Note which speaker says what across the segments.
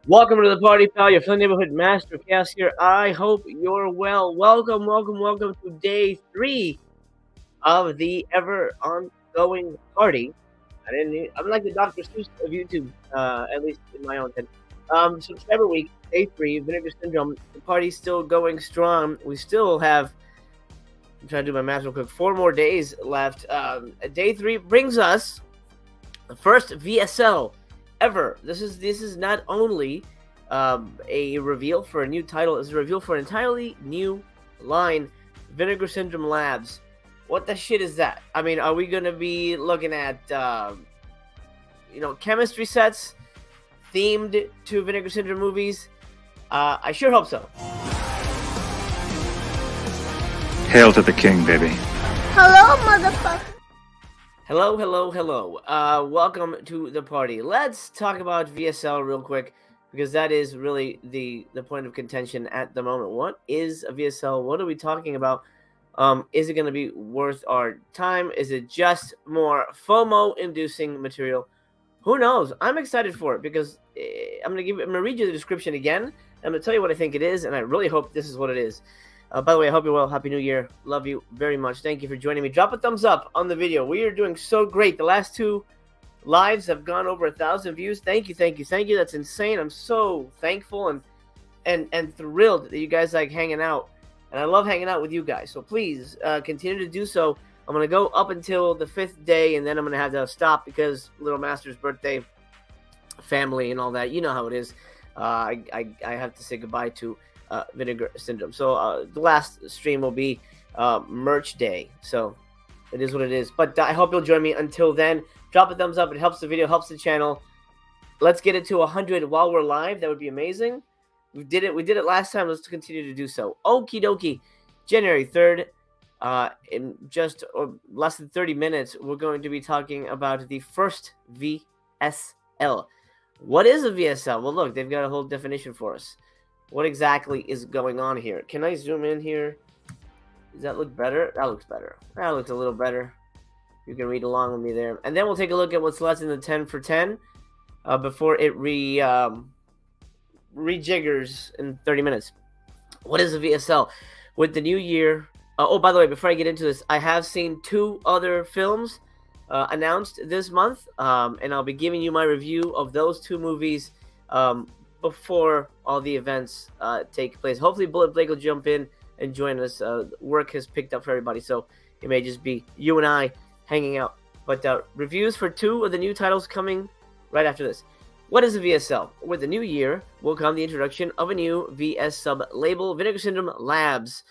Speaker 1: Welcome to the party, pal. Your friendly neighborhood master chaos here. I hope you're well. Welcome to day 3 of the ever ongoing party. I'm like the Dr. Seuss of YouTube, at least in my own head. Subscriber week, day 3, Vinegar Syndrome. The party's still going strong. We still have, I'm trying to do my math real quick, 4 more days left. Day 3 brings us the first VSL ever. This is not only a reveal for a new title, it's a reveal for an entirely new line, Vinegar Syndrome Labs. What the shit is that? I mean, are we gonna be looking at chemistry sets themed to Vinegar Syndrome movies? I sure hope so.
Speaker 2: Hail to the king, baby.
Speaker 3: Hello, motherfucker.
Speaker 1: Hello. Welcome to the party. Let's talk about VSL real quick, because that is really the point of contention at the moment. What is a VSL? What are we talking about? Is it going to be worth our time? Is it just more FOMO-inducing material? Who knows? I'm excited for it because I'm going to read you the description again. I'm going to tell you what I think it is, and I really hope this is what it is. By the way, I hope you're well. Happy New Year. Love you very much. Thank you for joining me. Drop a thumbs up on the video. We are doing so great. The last 2 lives have gone over 1,000 views. Thank you. That's insane. I'm so thankful and thrilled that you guys like hanging out. And I love hanging out with you guys. So please continue to do so. I'm going to go up until the 5th day, and then I'm going to have to stop because Little Master's birthday, family, and all that. You know how it is. I have to say goodbye to Vinegar Syndrome. So the last stream will be merch day. So it is what it is. But I hope you'll join me until then. Drop a thumbs up. It helps the video, helps the channel. Let's get it to 100 while we're live. That would be amazing. We did it last time. Let's continue to do so. Okie dokie. January 3rd. In just less than 30 minutes, we're going to be talking about the first VSL. What is a VSL? Well, look, they've got a whole definition for us. What exactly is going on here? Can I zoom in here? Does that look better? That looks better. That looks a little better. You can read along with me there. And then we'll take a look at what's left in the 10 for 10 before it rejiggers in 30 minutes. What is a VSL? With the new year... oh, by the way, before I get into this, I have seen 2 other films announced this month. And I'll be giving you my review of those 2 movies before all the events take place. Hopefully Bullet Blake will jump in and join us. Work has picked up for everybody, so it may just be you and I hanging out. But reviews for 2 of the new titles coming right after this. What is a VSL? With the new year will come the introduction of a new VS sub-label, Vinegar Syndrome Labs.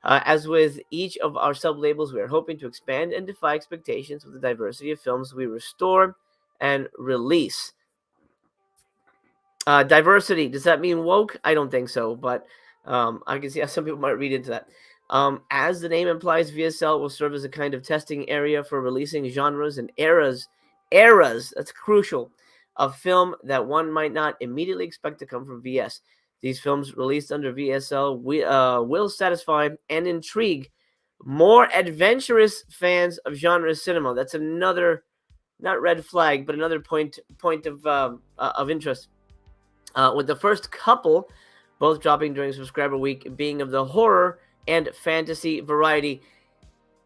Speaker 1: As with each of our sub-labels, we are hoping to expand and defy expectations with the diversity of films we restore and release. Diversity, does that mean woke? I don't think so, but I can see how some people might read into that. As the name implies, VSL will serve as a kind of testing area for releasing genres and eras, that's crucial, of film that one might not immediately expect to come from VS. These films released under VSL will satisfy and intrigue more adventurous fans of genre cinema. That's another, not red flag, but another point of interest. With the first couple both dropping during subscriber week being of the horror and fantasy variety.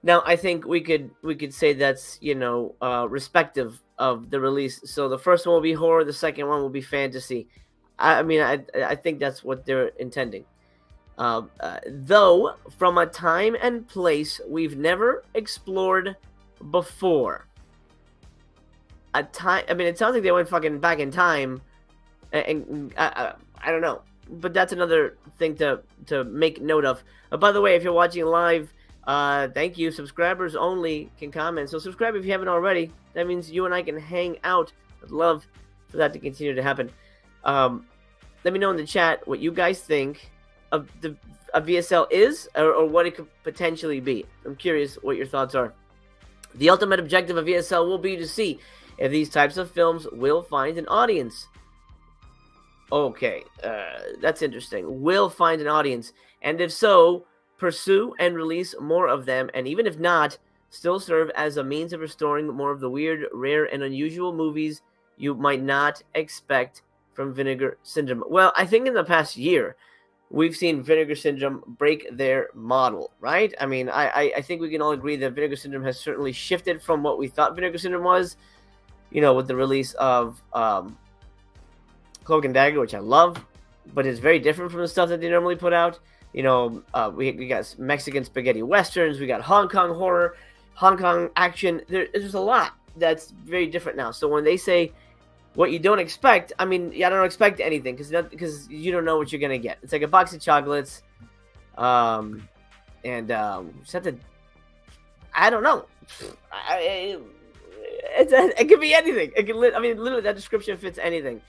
Speaker 1: Now, I think we could say that's, respective of the release. So the first one will be horror, the second one will be fantasy. I think that's what they're intending. Though, from a time and place we've never explored before. It sounds like they went fucking back in time. And I don't know, but that's another thing to make note of. By the way, if you're watching live, thank you. Subscribers only can comment, so subscribe if you haven't already. That means you and I can hang out. I'd love for that to continue to happen. Let me know in the chat what you guys think of a VSL is, or what it could potentially be. I'm curious what your thoughts are. The ultimate objective of VSL will be to see if these types of films will find an audience. Okay, that's interesting. Will find an audience, and if so, pursue and release more of them, and even if not, still serve as a means of restoring more of the weird, rare, and unusual movies you might not expect from Vinegar Syndrome? Well, I think in the past year, we've seen Vinegar Syndrome break their model, right? I mean, I think we can all agree that Vinegar Syndrome has certainly shifted from what we thought Vinegar Syndrome was, with the release of Cloak and Dagger, which I love, but it's very different from the stuff that they normally put out. We got Mexican spaghetti westerns, we got Hong Kong horror, Hong Kong action. There's a lot that's very different now. So when they say what you don't expect, I mean, I don't expect anything because you don't know what you're gonna get. It's like a box of chocolates, and just have to. I don't know. It could be anything. Literally, that description fits anything.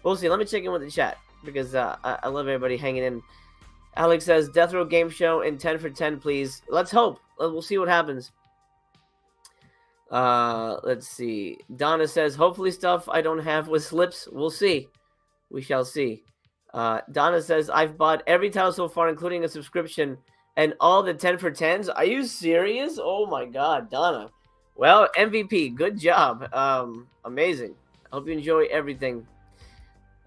Speaker 1: We'll see. Let me check in with the chat because I love everybody hanging in. Alex says, Death Row Game Show in 10 for 10, please. Let's hope. We'll see what happens. Let's see. Donna says, hopefully stuff I don't have with slips. We'll see. We shall see. Donna says, I've bought every title so far, including a subscription, and all the 10 for 10s. Are you serious? Oh my God, Donna. Well, MVP. Good job. Amazing. I hope you enjoy everything.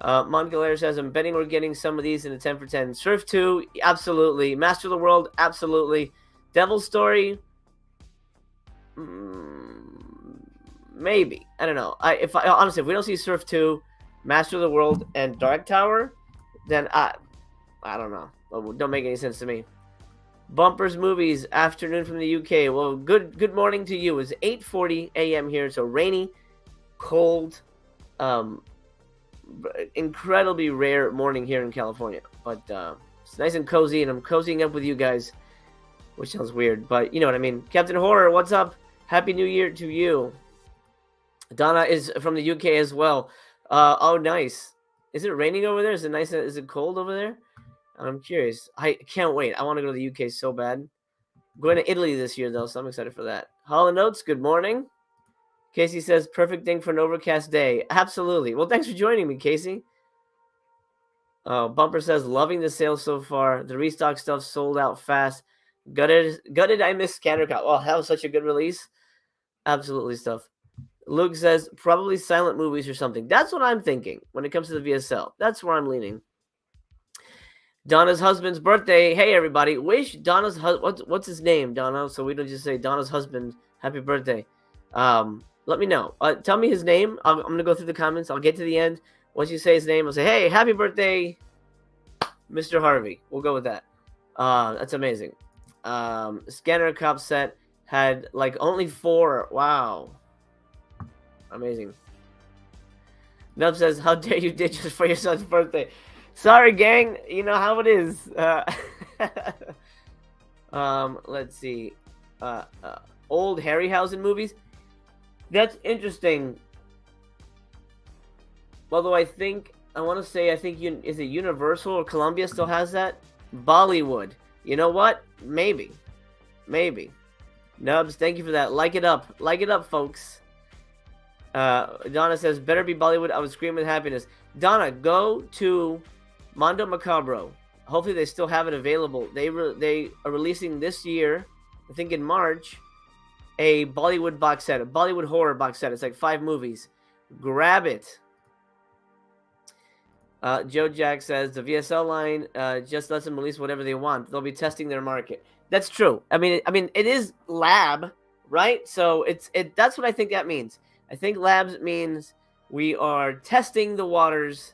Speaker 1: Montgalaire says, I'm betting we're getting some of these in the 10 for 10. Surf 2, absolutely. Master of the World, absolutely. Devil's Story, maybe. I don't know. Honestly, if we don't see Surf 2, Master of the World, and Dark Tower, then I don't know. It don't make any sense to me. Bumpers Movies, afternoon from the UK. Well, good morning to you. It's 8:40 a.m. here. It's a rainy, cold, incredibly rare morning here in California, but it's nice and cozy, and I'm cozying up with you guys, which sounds weird, but you know what I mean. Captain Horror, what's up? Happy New Year to you. Donna is from the UK as well. Oh, nice. Is it raining over there? Is it nice? Is it cold over there? I'm curious. I can't wait. I want to go to the UK so bad. I'm going to Italy this year though, so I'm excited for that. Hollow Notes, good morning. Casey says, perfect thing for an overcast day. Absolutely. Well, thanks for joining me, Casey. Bumper says, loving the sale so far. The restock stuff sold out fast. Gutted I missed Scanner Cop. Oh, that was such a good release. Absolutely stuff. Luke says, probably silent movies or something. That's what I'm thinking when it comes to the VSL. That's where I'm leaning. Donna's husband's birthday. Hey, everybody. Wish Donna's husband... What's his name, Donna? So we don't just say Donna's husband, happy birthday. Let me know. Tell me his name. I'm going to go through the comments. I'll get to the end. Once you say his name, I'll say, hey, happy birthday, Mr. Harvey. We'll go with that. That's amazing. Scanner Cop set had like only 4. Wow. Amazing. Nub says, how dare you ditch us for your son's birthday? Sorry, gang. You know how it is. Let's see. Old Harryhausen movies. That's interesting. Although I think is it Universal or Columbia still has that? Bollywood. You know what? Maybe. Nubs, thank you for that. Like it up, folks. Donna says, better be Bollywood. I would scream with happiness. Donna, go to Mondo Macabro. Hopefully they still have it available. They are releasing this year, I think in March, a Bollywood box set, a Bollywood horror box set. It's like 5 movies. Grab it. Joe Jack says the VSL line just lets them release whatever they want. They'll be testing their market. That's true. I mean, it is lab, right? So that's what I think that means. I think labs means we are testing the waters.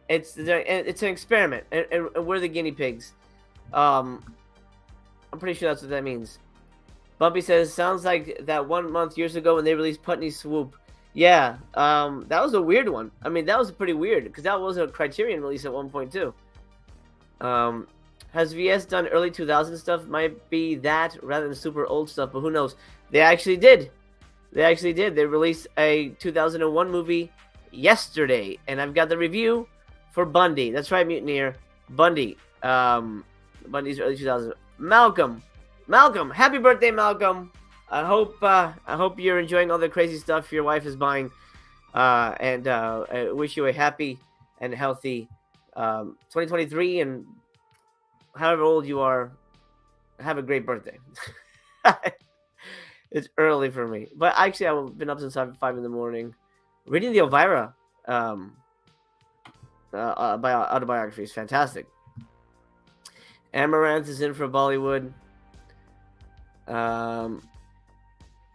Speaker 1: It's an experiment, and we're the guinea pigs. I'm pretty sure that's what that means. Bumpy says, sounds like that 1 month years ago when they released Putney Swoop. Yeah, that was a weird one. I mean, that was pretty weird because that was a Criterion release at one point too. Has VS done early 2000 stuff? Might be that rather than super old stuff, but who knows? They actually did. They released a 2001 movie yesterday, and I've got the review for Bundy. That's right, Mutineer. Bundy. Bundy's early 2000s. Malcolm, happy birthday, Malcolm. I hope you're enjoying all the crazy stuff your wife is buying, and I wish you a happy and healthy 2023, and however old you are, have a great birthday. It's early for me, but actually I've been up since 5 in the morning, reading the Elvira autobiography is fantastic. Amaranth is in for Bollywood.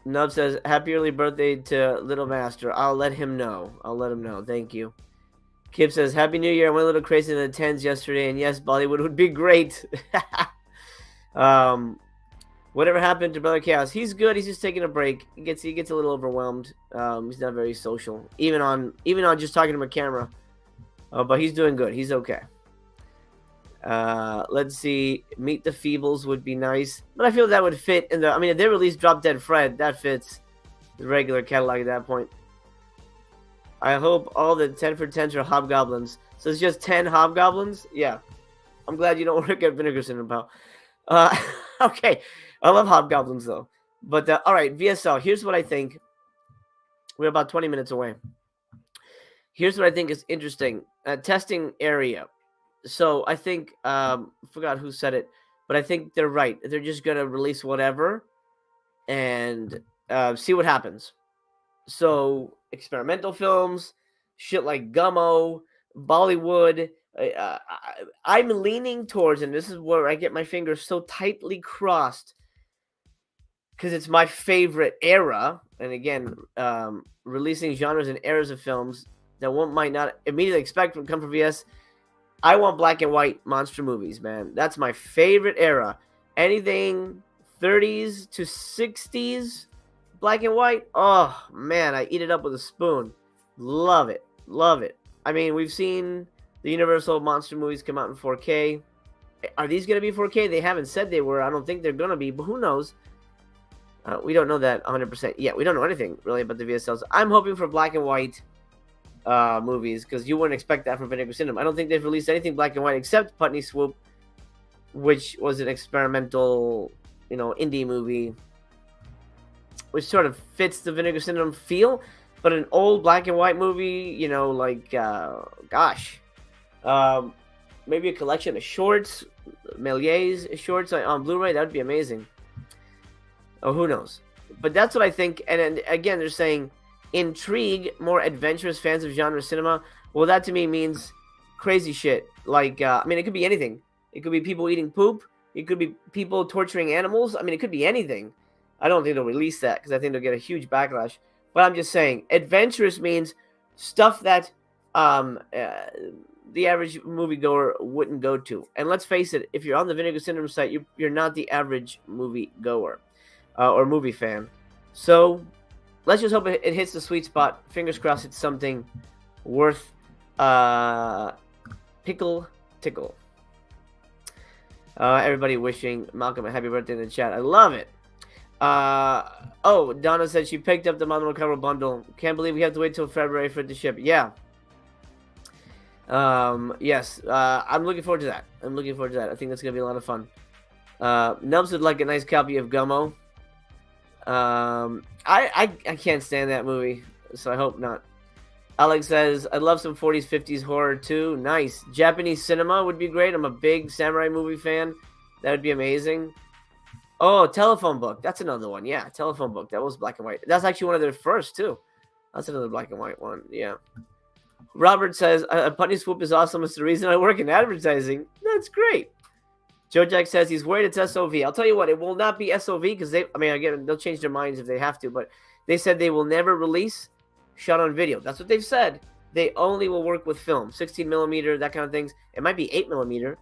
Speaker 1: Nub says, happy early birthday to Little Master. I'll let him know. Thank you. Kip says, happy New Year. I went a little crazy in the 10s yesterday, and yes, Bollywood would be great. Whatever happened to Brother Chaos? He's good. He's just taking a break. He gets a little overwhelmed. He's not very social, even on just talking to a camera. But he's doing good. He's okay. Let's see. Meet the Feebles would be nice, but I feel that would fit in the. I mean, if they released Drop Dead Fred, that fits the regular catalog at that point. I hope all the 10 for 10s are hobgoblins. So it's just 10 hobgoblins. Yeah, I'm glad you don't work at Vinegar Syndrome, pal. Okay, I love hobgoblins though. But all right, VSL. Here's what I think. We're about 20 minutes away. Here's what I think is interesting. Testing area. So I think, forgot who said it, but I think they're right. They're just going to release whatever and see what happens. So experimental films, shit like Gummo, Bollywood. I'm leaning towards, and this is where I get my fingers so tightly crossed because it's my favorite era. And again, releasing genres and eras of films that one might not immediately expect would come from VS. I want black and white monster movies, man. That's my favorite era. Anything 30s to 60s, black and white. Oh, man, I eat it up with a spoon. Love it. Love it. I mean, we've seen the Universal monster movies come out in 4K. Are these going to be 4K? They haven't said they were. I don't think they're going to be, but who knows? We don't know that 100% yet. We don't know anything, really, about the VSLs. I'm hoping for black and white movies, because you wouldn't expect that from Vinegar Syndrome. I don't think they've released anything black and white except Putney Swoop, which was an experimental, indie movie, which sort of fits the Vinegar Syndrome feel. But an old black and white movie, maybe a collection of shorts, Méliès shorts on Blu-ray, that would be amazing. Oh, who knows? But that's what I think. And again, they're saying intrigue more adventurous fans of genre cinema. Well, that to me means crazy shit. Like, it could be anything. It could be people eating poop. It could be people torturing animals. I mean, it could be anything. I don't think they'll release that because I think they'll get a huge backlash. But I'm just saying, adventurous means stuff that the average moviegoer wouldn't go to. And let's face it, if you're on the Vinegar Syndrome site, you're not the average moviegoer or movie fan. So let's just hope it hits the sweet spot. Fingers crossed it's something worth tickle. Everybody wishing Malcolm a happy birthday in the chat. I love it. Donna said she picked up the Mono Cover bundle. Can't believe we have to wait till February for it to ship. Yeah. Yes. I'm looking forward to that. I think that's gonna be a lot of fun. Nubs would like a nice copy of Gummo. I can't stand that movie, so I hope not. Alex says, I love some 40s, 50s horror too. Nice. Japanese cinema would be great. I'm a big samurai movie fan. That would be amazing. Oh, Telephone Book. That's another one. Yeah, Telephone Book. That was black and white. That's actually one of their first, too. That's another black and white one. Yeah. Robert says, Putney Swoop is awesome. It's the reason I work in advertising. That's great. Joe Jack says he's worried it's SOV. I'll tell you what, it will not be SOV because again, they'll change their minds if they have to, but they said they will never release shot on video. That's what they've said. They only will work with film, 16 millimeter, that kind of things. It might be 8 millimeter,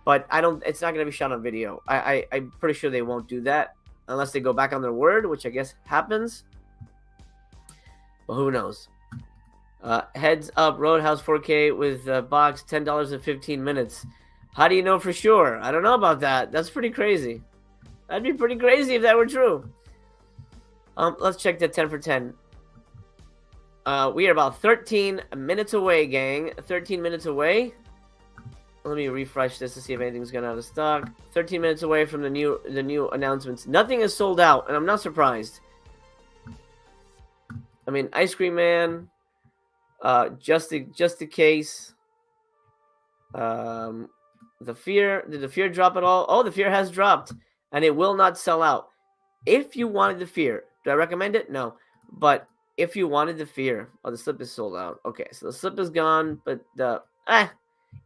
Speaker 1: but it's not going to be shot on video. I'm pretty sure they won't do that unless they go back on their word, which I guess happens. But who knows? Heads up, Roadhouse 4K with box, $10 in 15 minutes. How do you know for sure? I don't know about that. That's pretty crazy. That'd be pretty crazy if that were true. Let's check the 10 for 10. We are about 13 minutes away, gang. 13 minutes away. Let me refresh this to see if anything's gone out of stock. 13 minutes away from the new announcements. Nothing is sold out, and I'm not surprised. I mean, Ice Cream Man, just a case. The Fear, did the Fear drop at all? Oh, the Fear has dropped, and it will not sell out. If you wanted the Fear, do I recommend it? No, but if you wanted the Fear, the slip is sold out. Okay, so the slip is gone, but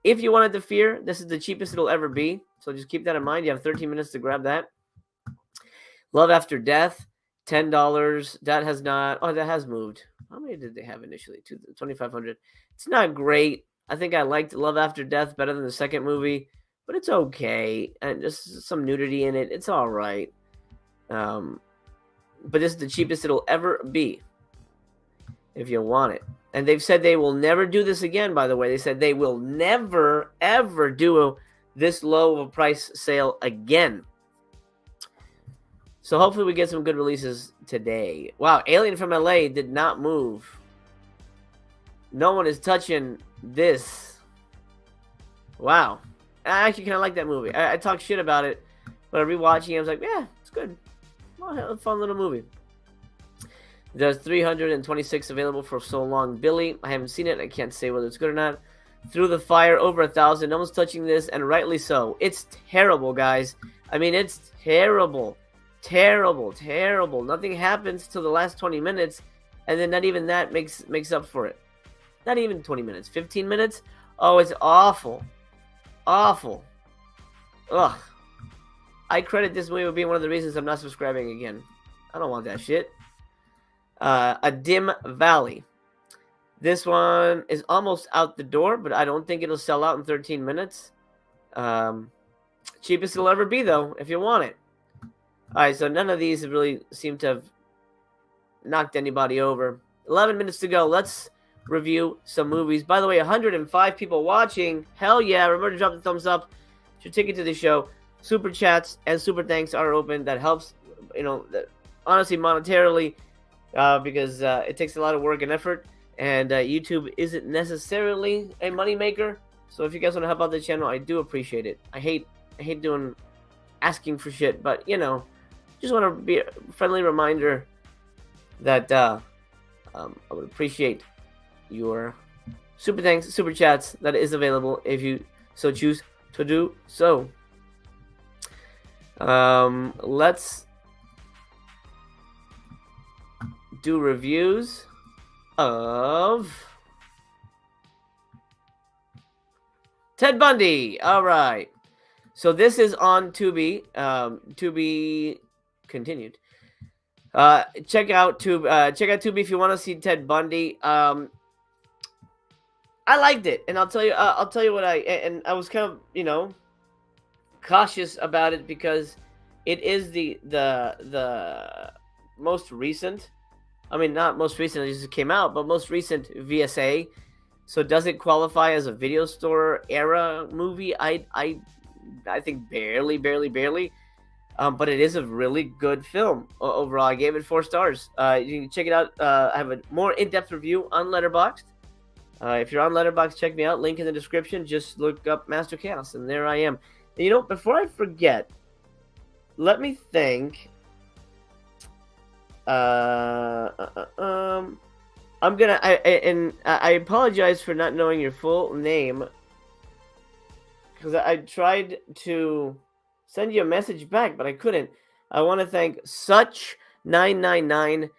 Speaker 1: If you wanted to fear, this is the cheapest it'll ever be. So just keep that in mind. You have 13 minutes to grab that. Love After Death, $10. That has not. Oh, that has moved. How many did they have initially? 2,500. It's not great. I think I liked Love After Death better than the second movie, but it's okay. And just some nudity in it. It's all right. But this is the cheapest it'll ever be if you want it. And they've said they will never do this again, by the way. They said they will never, ever do this low of a price sale again. So hopefully we get some good releases today. Wow, Alien from LA did not move. No one is touching this. Wow. I actually kind of like that movie. I talked shit about it, but rewatching it, I was like, yeah, it's good. Well, a fun little movie. There's 326 available for So Long Billy. I haven't seen it. I can't say whether it's good or not. Through the Fire, over 1,000. No one's touching this, and rightly so. It's terrible, guys. I mean, it's terrible. Terrible, terrible. Nothing happens till the last 20 minutes, and then not even that makes up for it. Not even 20 minutes. 15 minutes? Oh, it's awful. Awful. Ugh. I credit this movie with being one of the reasons I'm not subscribing again. I don't want that shit. A Dim Valley. This one is almost out the door, but I don't think it'll sell out in 13 minutes. Cheapest it'll ever be, though, if you want it. Alright, so none of these really seem to have knocked anybody over. 11 minutes to go. Let's review some movies. By the way, 105 people watching. Hell yeah. Remember to drop the thumbs up. It's your ticket to the show. Super chats and super thanks are open. That helps, honestly, monetarily, because it takes a lot of work and effort. And YouTube isn't necessarily a moneymaker. So if you guys want to help out the channel, I do appreciate it. I hate asking for shit, but just want to be a friendly reminder that I would appreciate your super thanks, super chats. That is available if you so choose to do so. Let's do reviews of Ted Bundy. All right. So this is on Tubi. To be continued. Check out Tubi if you want to see Ted Bundy. I liked it, and I'll tell you what I was kind of cautious about it because it is the most recent. I mean, not most recent, it just came out, but most recent VSA. So does it qualify as a video store era movie? I think barely. But it is a really good film overall. I gave it 4 stars. You can check it out. I have a more in-depth review on Letterboxd. If you're on Letterboxd, check me out. Link in the description. Just look up Master Chaos, and there I am. And, before I forget, let me think. I'm gonna. I apologize for not knowing your full name, because I tried to send you a message back, but I couldn't. I want to thank Such999.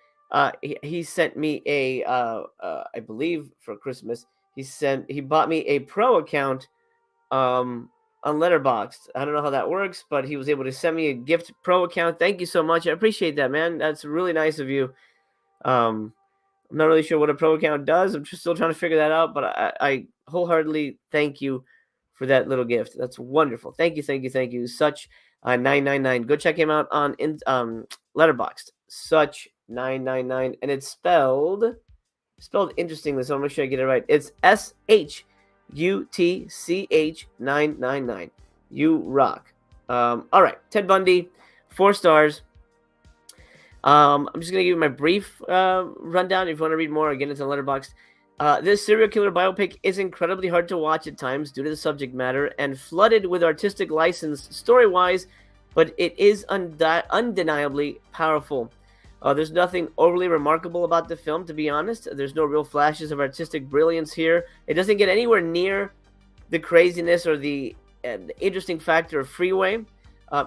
Speaker 1: He sent me a I believe for Christmas. He bought me a pro account on Letterboxd. I don't know how that works, but he was able to send me a gift pro account. Thank you so much. I appreciate that, man. That's really nice of you. I'm not really sure what a pro account does. I'm just still trying to figure that out, but I wholeheartedly thank you for that little gift. That's wonderful. Thank you. Such 999. Go check him out on Letterboxd. Such 999, and it's spelled interestingly, so I'll make sure I get it right. It's SHUTCH999. You rock. All right, Ted Bundy, 4 stars. I'm just gonna give you my brief rundown. If you want to read more, again, it's on Letterboxd. This serial killer biopic is incredibly hard to watch at times due to the subject matter and flooded with artistic license story-wise, but it is undeniably powerful. There's nothing overly remarkable about the film, to be honest. There's no real flashes of artistic brilliance here. It doesn't get anywhere near the craziness or the interesting factor of Freeway.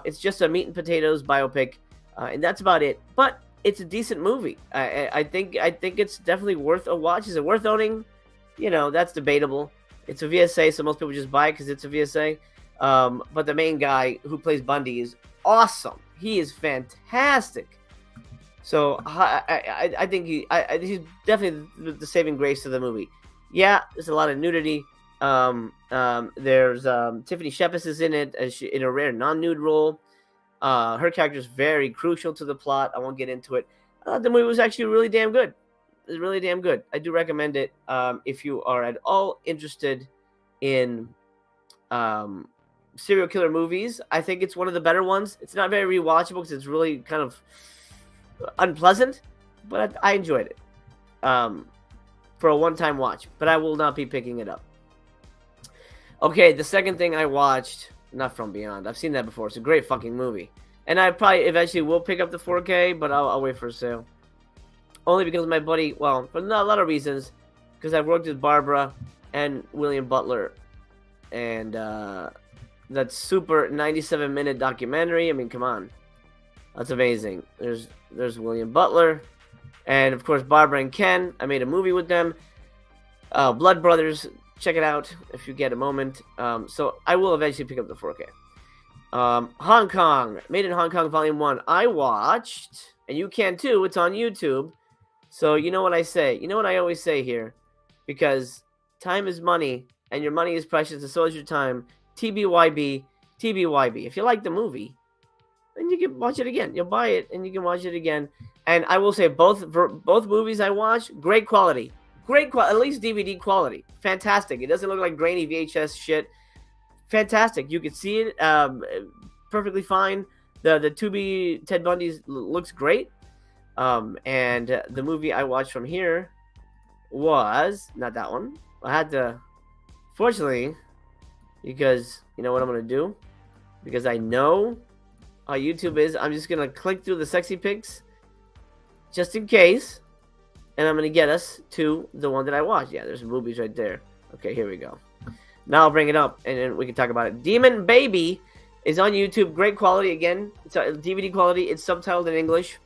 Speaker 1: It's just a meat and potatoes biopic, and that's about it. But it's a decent movie. I think it's definitely worth a watch. Is it worth owning? That's debatable. It's a VSA, so most people just buy it because it's a VSA. But the main guy who plays Bundy is awesome. He is fantastic. So I think he's definitely the saving grace of the movie. Yeah, there's a lot of nudity. There's Tiffany Shepis is in it in a rare non-nude role. Her character is very crucial to the plot. I won't get into it. The movie was actually really damn good. It's really damn good. I do recommend it if you are at all interested in serial killer movies. I think it's one of the better ones. It's not very rewatchable because it's really kind of unpleasant, but I enjoyed it for a one-time watch. But I will not be picking it up. Okay, the second thing I watched, not From Beyond. I've seen that before. It's a great fucking movie. And I probably eventually will pick up the 4K, but I'll wait for a sale. Only because my buddy, well, for not a lot of reasons, because I've worked with Barbara and William Butler, and that super 97-minute documentary. I mean, come on, that's amazing. There's William Butler, and of course Barbara and Ken. I made a movie with them, Blood Brothers. Check it out if you get a moment. So I will eventually pick up the 4K. Hong Kong, Made in Hong Kong, Volume 1. I watched, and you can too. It's on YouTube. So you know what I say. You know what I always say here. Because time is money, and your money is precious, and so is your time. TBYB, TBYB. If you like the movie, then you can watch it again. You'll buy it, and you can watch it again. And I will say, both movies I watched, great quality. Great quality, at least DVD quality. Fantastic. It doesn't look like grainy VHS shit. Fantastic. You can see it perfectly fine. The Tubi Ted Bundy looks great. And the movie I watched from here was not that one. I had to, fortunately, because you know what I'm gonna do, because I know how YouTube is. I'm just gonna click through the sexy pics, just in case, and I'm gonna get us to the one that I watched. Yeah, there's movies right there. Okay, here we go. Now I'll bring it up, and then we can talk about it. Demon Baby is on YouTube. Great quality again. It's DVD quality. It's subtitled in English.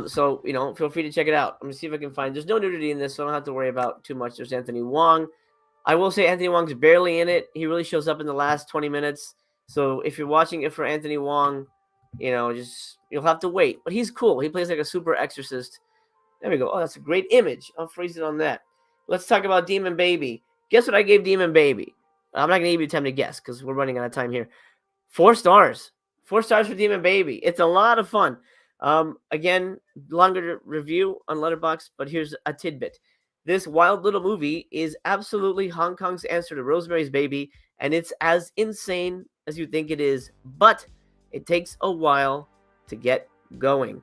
Speaker 1: So, you know, feel free to check it out. I'm going to see if I can find... There's no nudity in this, so I don't have to worry about too much. There's Anthony Wong. I will say Anthony Wong's barely in it. He really shows up in the last 20 minutes. So if you're watching it for Anthony Wong, you know, just... You'll have to wait. But he's cool. He plays like a super exorcist. There we go. Oh, that's a great image. I'll freeze it on that. Let's talk about Demon Baby. Guess what I gave Demon Baby? I'm not going to give you time to guess because we're running out of time here. 4 stars. 4 stars for Demon Baby. It's a lot of fun. Again, longer review on Letterboxd, but here's a tidbit. This wild little movie is absolutely Hong Kong's answer to Rosemary's Baby, and it's as insane as you think it is, but it takes a while to get going.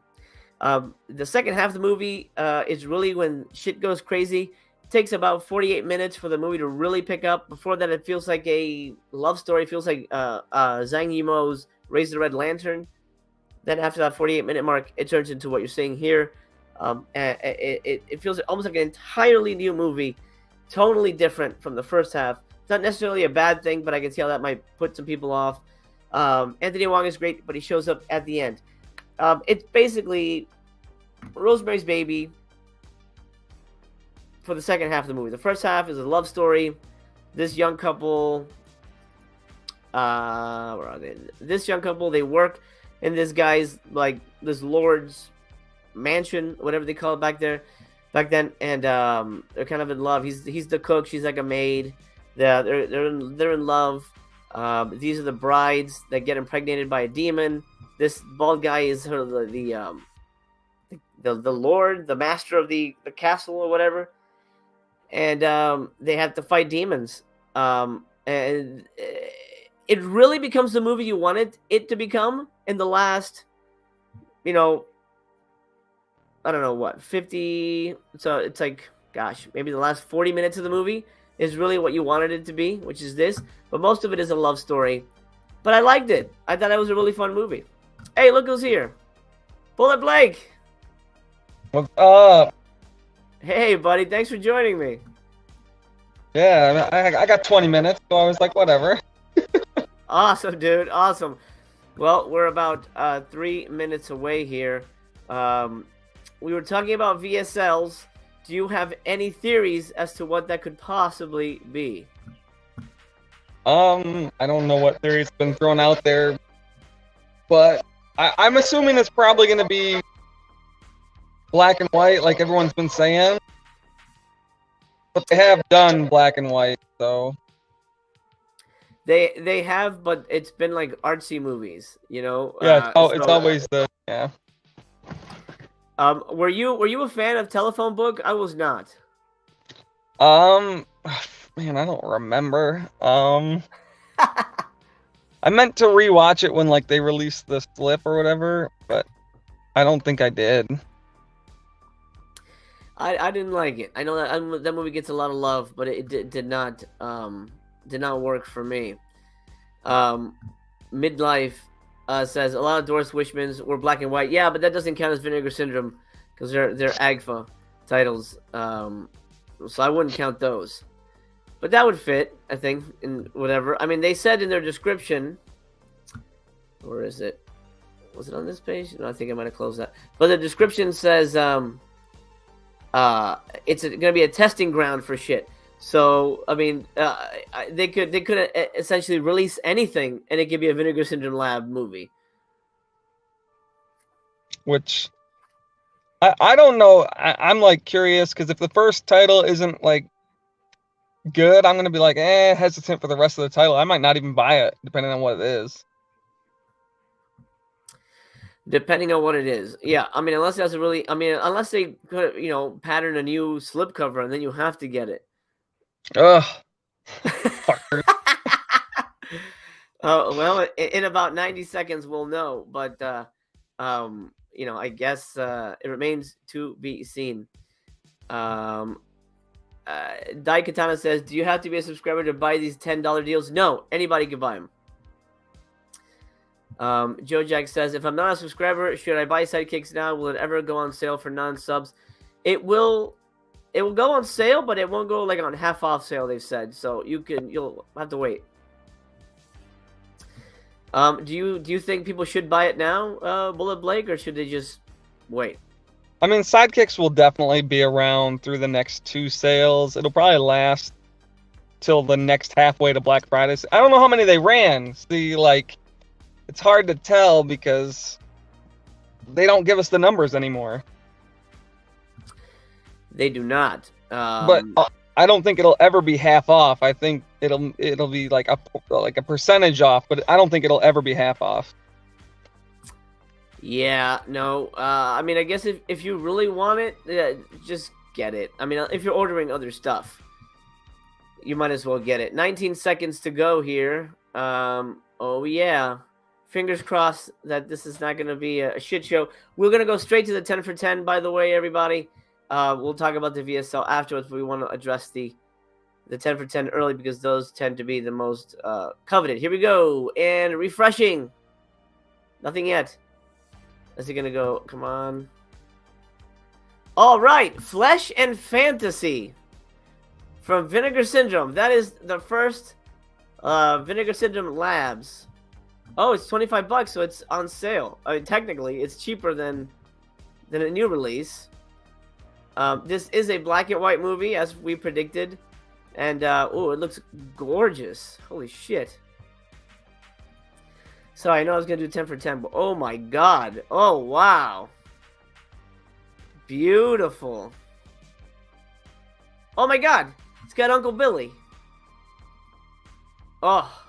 Speaker 1: The second half of the movie is really when shit goes crazy. It takes about 48 minutes for the movie to really pick up. Before that, it feels like a love story. It feels like Zhang Yimou's Raise the Red Lantern. Then after that 48-minute mark, it turns into what you're seeing here. It feels almost like an entirely new movie, totally different from the first half. It's not necessarily a bad thing, but I can see how that might put some people off. Anthony Wong is great, but he shows up at the end. It's basically Rosemary's Baby for the second half of the movie. The first half is a love story. This young couple, where are they? This young couple, they work in this guy's, like, this lord's mansion, whatever they call it back then, and they're kind of in love. He's the cook, she's like a maid. They're in love. These are the brides that get impregnated by a demon. This bald guy is the lord, the master of the castle or whatever, and they have to fight demons. And it really becomes the movie you wanted it to become in the last, you know, I don't know what, 50. So it's like, gosh, maybe the last 40 minutes of the movie is really what you wanted it to be, which is this. But most of it is a love story. But I liked it. I thought it was a really fun movie. Hey, look who's here. Bullet Blake.
Speaker 4: What's up?
Speaker 1: Hey, buddy. Thanks for joining me.
Speaker 4: Yeah, I got 20 minutes, so I was like, whatever.
Speaker 1: Awesome, dude. Awesome. Well, we're about 3 minutes away here. We were talking about VSLs Do you have any theories as to what that could possibly be?
Speaker 4: I don't know what theory's been thrown out there, but I'm assuming it's probably going to be black and white, like everyone's been saying. But they have done black and white, so.
Speaker 1: They have, but it's been like artsy movies, you know.
Speaker 4: Yeah, it's always the yeah.
Speaker 1: Were you a fan of Telephone Book? I was not.
Speaker 4: Man, I don't remember. I meant to rewatch it when like they released the slip or whatever, but I don't think I did.
Speaker 1: I didn't like it. I know that movie gets a lot of love, but it did not work for me. Midlife says a lot of Doris Wishmans were black and white. Yeah, but that doesn't count as Vinegar Syndrome because they're AGFA titles. So I wouldn't count those. But that would fit, I think, in whatever. I mean, they said in their description. Where is it? Was it on this page? No, I think I might have closed that. But the description says it's going to be a testing ground for shit. So I mean, they could essentially release anything, and it could be a Vinegar Syndrome Lab movie.
Speaker 4: Which I don't know. I'm like curious because if the first title isn't like good, I'm gonna be like hesitant for the rest of the title. I might not even buy it, depending on what it is.
Speaker 1: Depending on what it is, yeah. I mean, unless that's unless they could, pattern a new slipcover, and then you have to get it.
Speaker 4: Ugh.
Speaker 1: Well, in about 90 seconds, we'll know. But I guess it remains to be seen. Daikatana says, "Do you have to be a subscriber to buy these $10 deals?" No, anybody can buy them. Joe Jack says, "If I'm not a subscriber, should I buy Sidekicks now? Will it ever go on sale for non-subs?" It will go on sale, but it won't go like on half off sale, they've said. So you'll have to wait. Do you think people should buy it now, Bullet Blake, or should they just wait?
Speaker 4: I mean, Sidekicks will definitely be around through the next 2 sales. It'll probably last till the next halfway to Black Friday. I don't know how many they ran. See, like, it's hard to tell because they don't give us the numbers anymore.
Speaker 1: They do not.
Speaker 4: But I don't think it'll ever be half off. I think it'll be like a percentage off, but I don't think it'll ever be half off.
Speaker 1: Yeah, no. I mean, I guess if you really want it, just get it. I mean, if you're ordering other stuff, you might as well get it. 19 seconds to go here. Oh yeah. Fingers crossed that this is not going to be a shit show. We're going to go straight to the 10 for 10, by the way, everybody. We'll talk about the VSL afterwards, but we want to address the 10 for 10 early because those tend to be the most coveted. Here we go. And refreshing. Nothing yet. Is he going to go? Come on. All right. Flesh and Fantasy from Vinegar Syndrome. That is the first Vinegar Syndrome Labs. Oh, it's $25, so it's on sale. I mean, technically, it's cheaper than a new release. This is a black and white movie, as we predicted. And, it looks gorgeous. Holy shit. So I know I was going to do 10 for 10, but oh my god. Oh, wow. Beautiful. Oh my god. It's got Uncle Billy. Oh.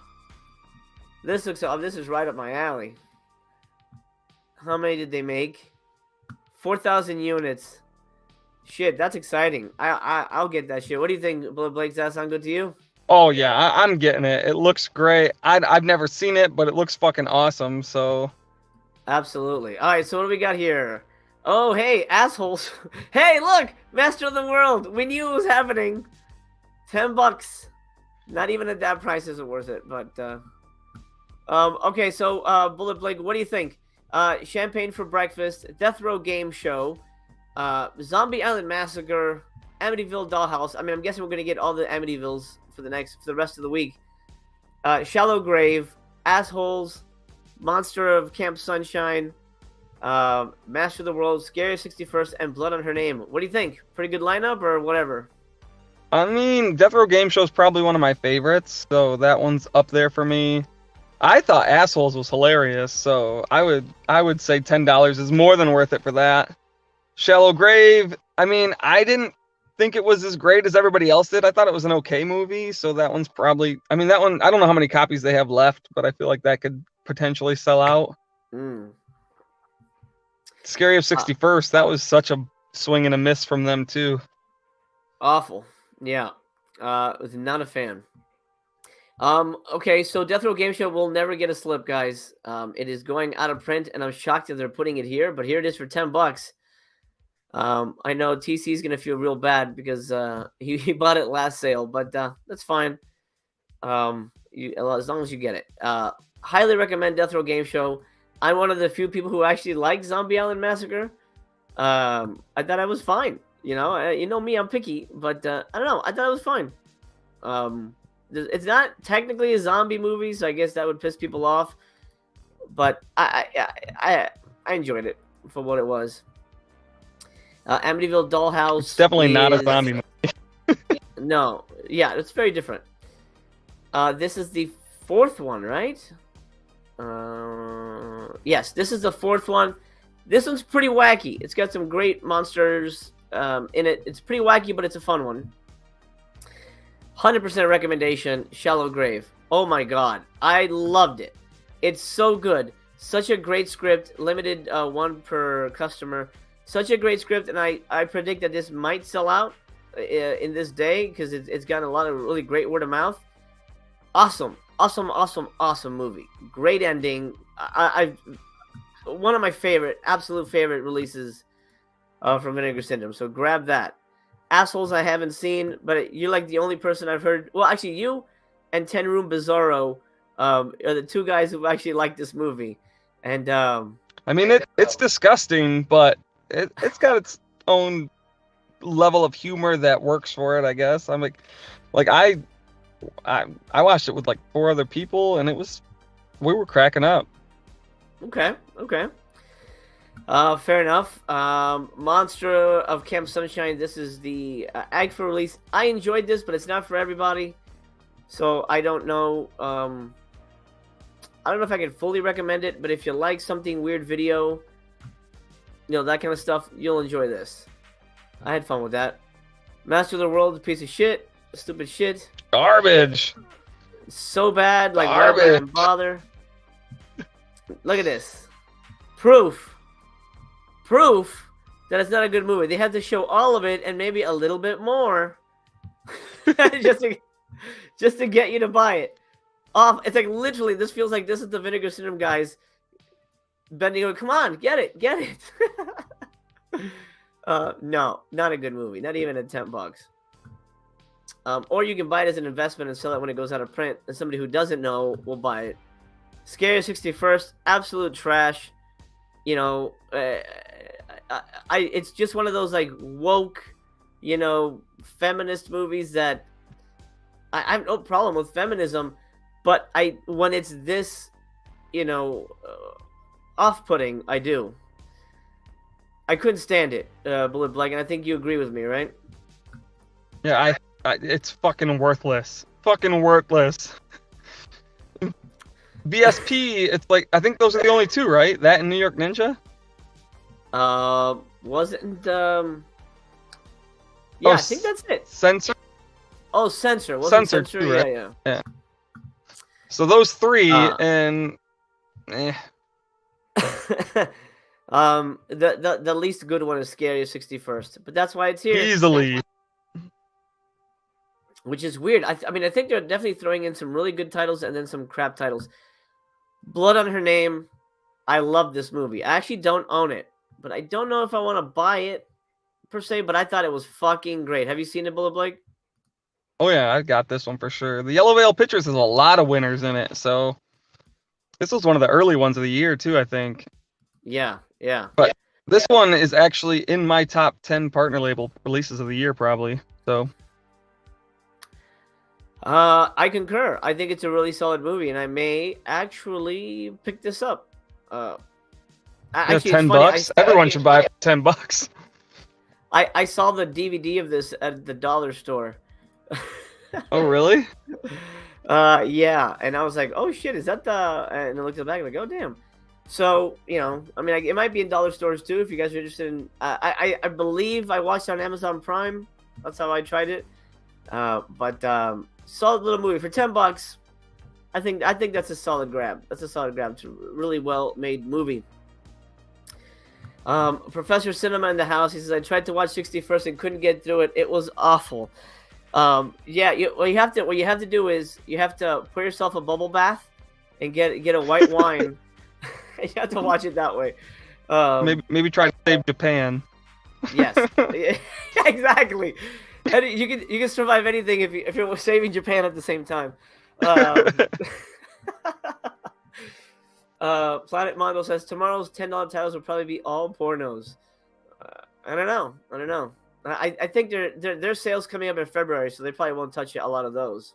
Speaker 1: This is right up my alley. How many did they make? 4,000 units. Shit, that's exciting. I'll get that shit. What do you think, Blake? Does that sound good to you?
Speaker 4: Oh yeah, I'm getting it. It looks great. I've never seen it, but it looks fucking awesome. So. Absolutely.
Speaker 1: All right. So what do we got here? Oh hey, assholes! Hey, look, Master of the World. We knew it was happening. $10. Not even at that price is it worth it, but. Okay, so Bullet Blake, what do you think? Champagne for Breakfast, Death Row Game Show, Zombie Island Massacre, Amityville Dollhouse. I mean, I'm guessing we're gonna get all the Amityvilles for the rest of the week. Shallow Grave, Assholes, Monster of Camp Sunshine, Master of the World, Scary 61st, and Blood on Her Name. What do you think? Pretty good lineup or whatever?
Speaker 4: I mean, Death Row Game Show is probably one of my favorites, so that one's up there for me. I thought Assholes was hilarious, so I would say $10 is more than worth it for that. Shallow Grave, I mean, I didn't think it was as great as everybody else did. I thought it was an okay movie, so that one's probably, I mean, that one, I don't know how many copies they have left, but I feel like that could potentially sell out. Scary of 61st, that was such a swing and a miss from them too.
Speaker 1: Awful. Yeah. Was not a fan. Okay, so Death Row Game Show will never get a slip, guys. It is going out of print, and I'm shocked that they're putting it here, but here it is for $10. I know TC is gonna feel real bad because he bought it last sale, but that's fine. As long as you get it. Highly recommend Death Row Game Show. I'm one of the few people who actually like Zombie Island Massacre. I thought I was fine. You know me, I'm picky, but I don't know. I thought it was fine. It's not technically a zombie movie, so I guess that would piss people off. But I enjoyed it for what it was. Amityville Dollhouse.
Speaker 4: It's definitely not a zombie movie.
Speaker 1: No, yeah, it's very different. This is the fourth one, right? Yes, this is the fourth one. This one's pretty wacky. It's got some great monsters in it. It's pretty wacky, but it's a fun one. 100% recommendation, Shallow Grave. Oh my god, I loved it. It's so good. Such a great script, limited one per customer. Such a great script, and I predict that this might sell out in this day because it's gotten a lot of really great word of mouth. Awesome movie. Great ending. I one of my absolute favorite releases from Vinegar Syndrome. So grab that. Assholes I haven't seen, but you're like the only person I've heard. Well, actually, you and 10 Room Bizarro are the two guys who actually like this movie. And
Speaker 4: I mean, it's disgusting, but it's got its own level of humor that works for it, I guess. I'm like I watched it with like 4 other people, and we were cracking up.
Speaker 1: Okay. Fair enough. Monster of Camp Sunshine. This is the AG for release. I enjoyed this, but it's not for everybody. So I don't know. I don't know if I can fully recommend it, but if you like something weird video, that kind of stuff, you'll enjoy this. I had fun with that. Master of the World, piece of shit. Stupid shit.
Speaker 4: Garbage.
Speaker 1: So bad, like
Speaker 4: garbage.
Speaker 1: Why would I even bother? Look at this. Proof that it's not a good movie. They had to show all of it and maybe a little bit more just to get you to buy it. It's like literally, this feels like this is the Vinegar Syndrome guys bending over. Come on, get it. No, not a good movie. Not even at $10. Or you can buy it as an investment and sell it when it goes out of print, and somebody who doesn't know will buy it. Scary 61st, absolute trash. It's just one of those like woke, feminist movies that I have no problem with feminism, but when it's this, off-putting, I do. I couldn't stand it, Bullet Black, and I think you agree with me, right?
Speaker 4: Yeah, it's fucking worthless. Fucking worthless. VSP, it's like, I think those are the only 2, right? That and New York Ninja?
Speaker 1: Wasn't, yeah, I think that's it.
Speaker 4: Censor?
Speaker 1: Oh, Censor. Wasn't Censor?
Speaker 4: Too, right?
Speaker 1: Yeah.
Speaker 4: So those 3, and...
Speaker 1: The least good one is Scary 61st, but that's why it's here.
Speaker 4: Easily.
Speaker 1: Which is weird. I mean, I think they're definitely throwing in some really good titles and then some crap titles. Blood on Her Name. I love this movie. I actually don't own it, but I don't know if I want to buy it per se, but I thought it was fucking great. Have you seen it, Bullet Blake?
Speaker 4: Oh yeah, I got this one for sure. The Yellow Veil Pictures has a lot of winners in it, so this was one of the early ones of the year too, I think.
Speaker 1: Yeah.
Speaker 4: But this one is actually in my top 10 partner label releases of the year, probably. So
Speaker 1: I concur. I think it's a really solid movie, and I may actually pick this up.
Speaker 4: Yeah,
Speaker 1: Actually, it's funny.
Speaker 4: $10. Everyone should buy it for $10.
Speaker 1: I saw the DVD of this at the dollar store.
Speaker 4: Oh, really?
Speaker 1: Yeah, and I was like, oh shit, is that the? And I looked at the back, like, oh damn. So I mean, it might be in dollar stores too if you guys are interested in. I believe I watched it on Amazon Prime. That's how I tried it. But solid little movie for $10. I think that's a solid grab. That's a solid grab. It's a really well made movie. Professor Cinema in the house. He says, I tried to watch 61st and couldn't get through it. It was awful. Yeah. What you have to do is you have to pour yourself a bubble bath and get a white wine. You have to watch it that way.
Speaker 4: Maybe try to save Japan.
Speaker 1: Yes. Yeah, exactly. And you can survive anything if you're saving Japan at the same time. Planet Mondo says tomorrow's $10 titles will probably be all pornos. I don't know. I think their sales coming up in February, so they probably won't touch a lot of those.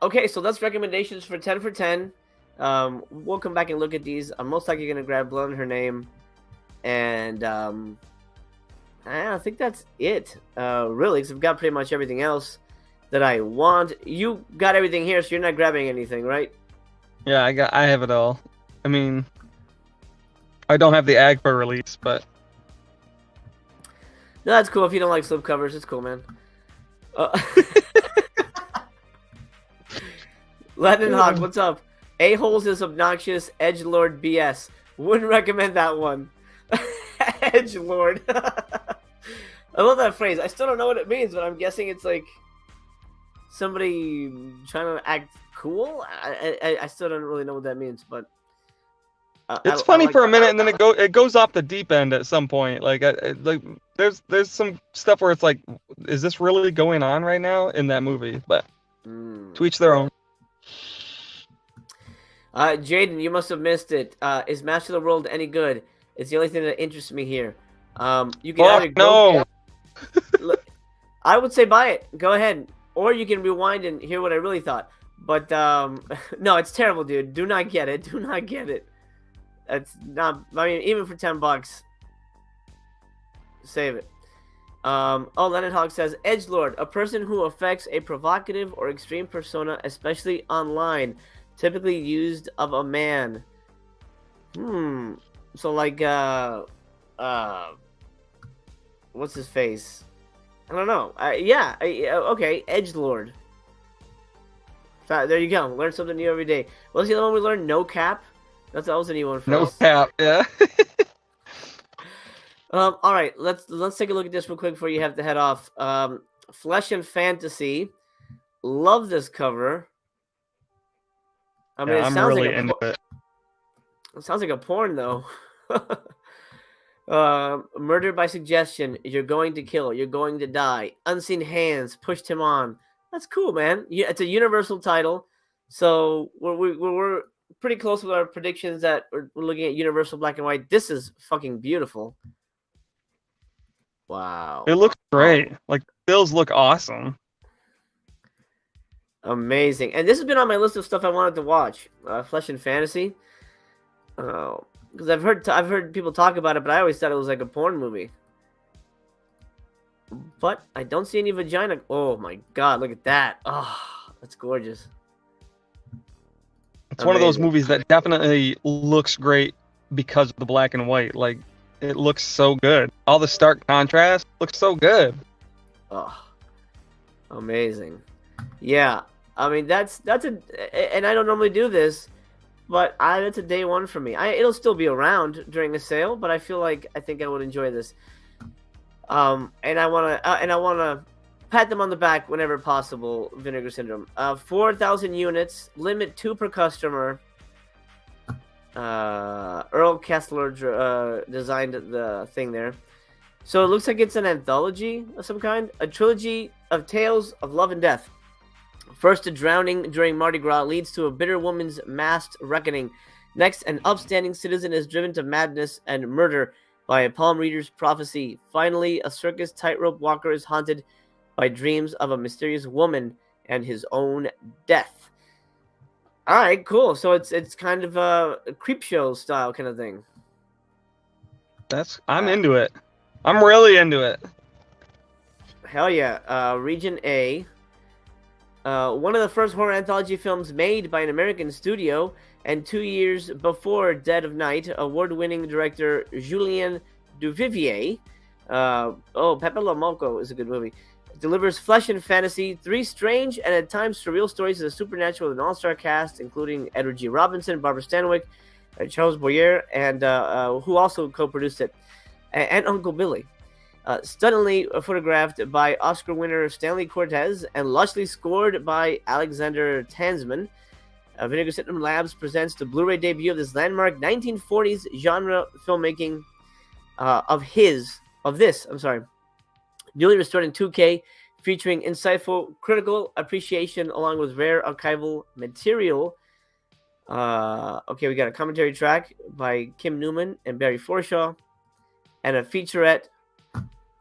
Speaker 1: Okay, so that's recommendations for 10 for 10. We'll come back and look at these. I'm most likely gonna grab Blood in Her Name, and I think that's it. Really, because I've got pretty much everything else that I want. You got everything here, so you're not grabbing anything, right?
Speaker 4: Yeah, I have it all. I mean, I don't have the Agfa release, but
Speaker 1: no, that's cool. If you don't like slipcovers, it's cool, man. Lennon Hawk, what's up? A-holes is obnoxious. Edgelord BS. Wouldn't recommend that one. Edgelord. I love that phrase. I still don't know what it means, but I'm guessing it's like somebody trying to act cool. I still don't really know what that means, but
Speaker 4: it's funny for a minute, and then it goes off the deep end at some point. Like there's some stuff where it's like, is this really going on right now in that movie? But to each their own.
Speaker 1: Jaden, you must have missed it. Is Master of the World any good? It's the only thing that interests me here. You can either go. No. I would say buy it. Go ahead, or you can rewind and hear what I really thought. But no, it's terrible, dude. Do not get it. Do not get it. That's not. I mean, even for $10, save it. Oh, Leonard Hogg says, Edgelord, a person who affects a provocative or extreme persona, especially online, typically used of a man. So like, what's his face? I don't know. Yeah. Okay. Edgelord. So, there you go. Learn something new every day. What's the other one we learned? No cap. That was a new one for
Speaker 4: No
Speaker 1: us.
Speaker 4: cap. Yeah.
Speaker 1: All right. Let's take a look at this real quick before you have to head off. Flesh and Fantasy. Love this cover. I mean,
Speaker 4: yeah, I'm really into it.
Speaker 1: It sounds like a porn, though. Murder by suggestion. You're going to kill. You're going to die. Unseen hands pushed him on. That's cool, man. It's a universal title, so we're pretty close with our predictions that we're looking at universal black and white. This is fucking beautiful. Wow.
Speaker 4: It looks great. Like, bills look awesome.
Speaker 1: Amazing. And this has been on my list of stuff I wanted to watch. Flesh and Fantasy. Because I've heard people talk about it, but I always thought it was like a porn movie. But I don't see any vagina. Oh my god, look at that. Oh, that's gorgeous.
Speaker 4: It's one of those movies that definitely looks great because of the black and white. Like, it looks so good. All the stark contrast looks so good.
Speaker 1: Oh, amazing. Yeah, I mean that's and I don't normally do this, but that's a day one for me. It'll still be around during a sale, but I think I would enjoy this. And I wanna pat them on the back whenever possible. Vinegar Syndrome. 4,000 units, limit 2 per customer. Earl Kessler designed the thing there. So it looks like it's an anthology of some kind, a trilogy of tales of love and death. First, a drowning during Mardi Gras leads to a bitter woman's masked reckoning. Next, an upstanding citizen is driven to madness and murder by a palm reader's prophecy. Finally, a circus tightrope walker is haunted by dreams of a mysterious woman and his own death. All right, cool. So it's kind of a creep show style kind of thing.
Speaker 4: I'm into it. I'm really into it.
Speaker 1: Hell yeah. Region A. One of the first horror anthology films made by an American studio, and 2 years before Dead of Night, award-winning director Julien Duvivier. Pepe Le Moco is a good movie. Delivers flesh and fantasy, 3 strange and at times surreal stories of the supernatural with an all-star cast, including Edward G. Robinson, Barbara Stanwyck, Charles Boyer, and who also co-produced it, and Uncle Billy. Stunningly photographed by Oscar winner Stanley Cortez and lushly scored by Alexander Tansman. Vinegar Syndrome Labs presents the Blu-ray debut of this landmark 1940s genre filmmaking newly restored in 2K, featuring insightful critical appreciation along with rare archival material. We got a commentary track by Kim Newman and Barry Forshaw, and a featurette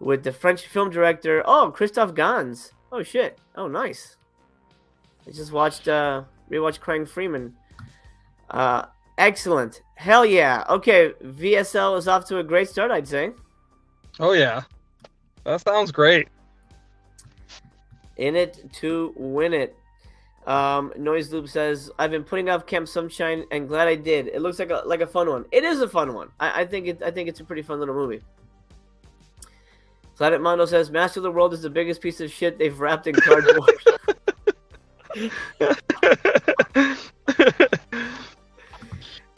Speaker 1: with the French film director, Christophe Gans. Oh shit! Oh nice. I just rewatched Crying Freeman. Excellent. Hell yeah. Okay, VSL is off to a great start, I'd say.
Speaker 4: Oh yeah, that sounds great.
Speaker 1: In it to win it. Noise Loop says, "I've been putting off Camp Sunshine and glad I did. It looks like a fun one. It is a fun one. I think it's a pretty fun little movie." Planet Mondo says, "Master of the World is the biggest piece of shit they've wrapped in cardboard."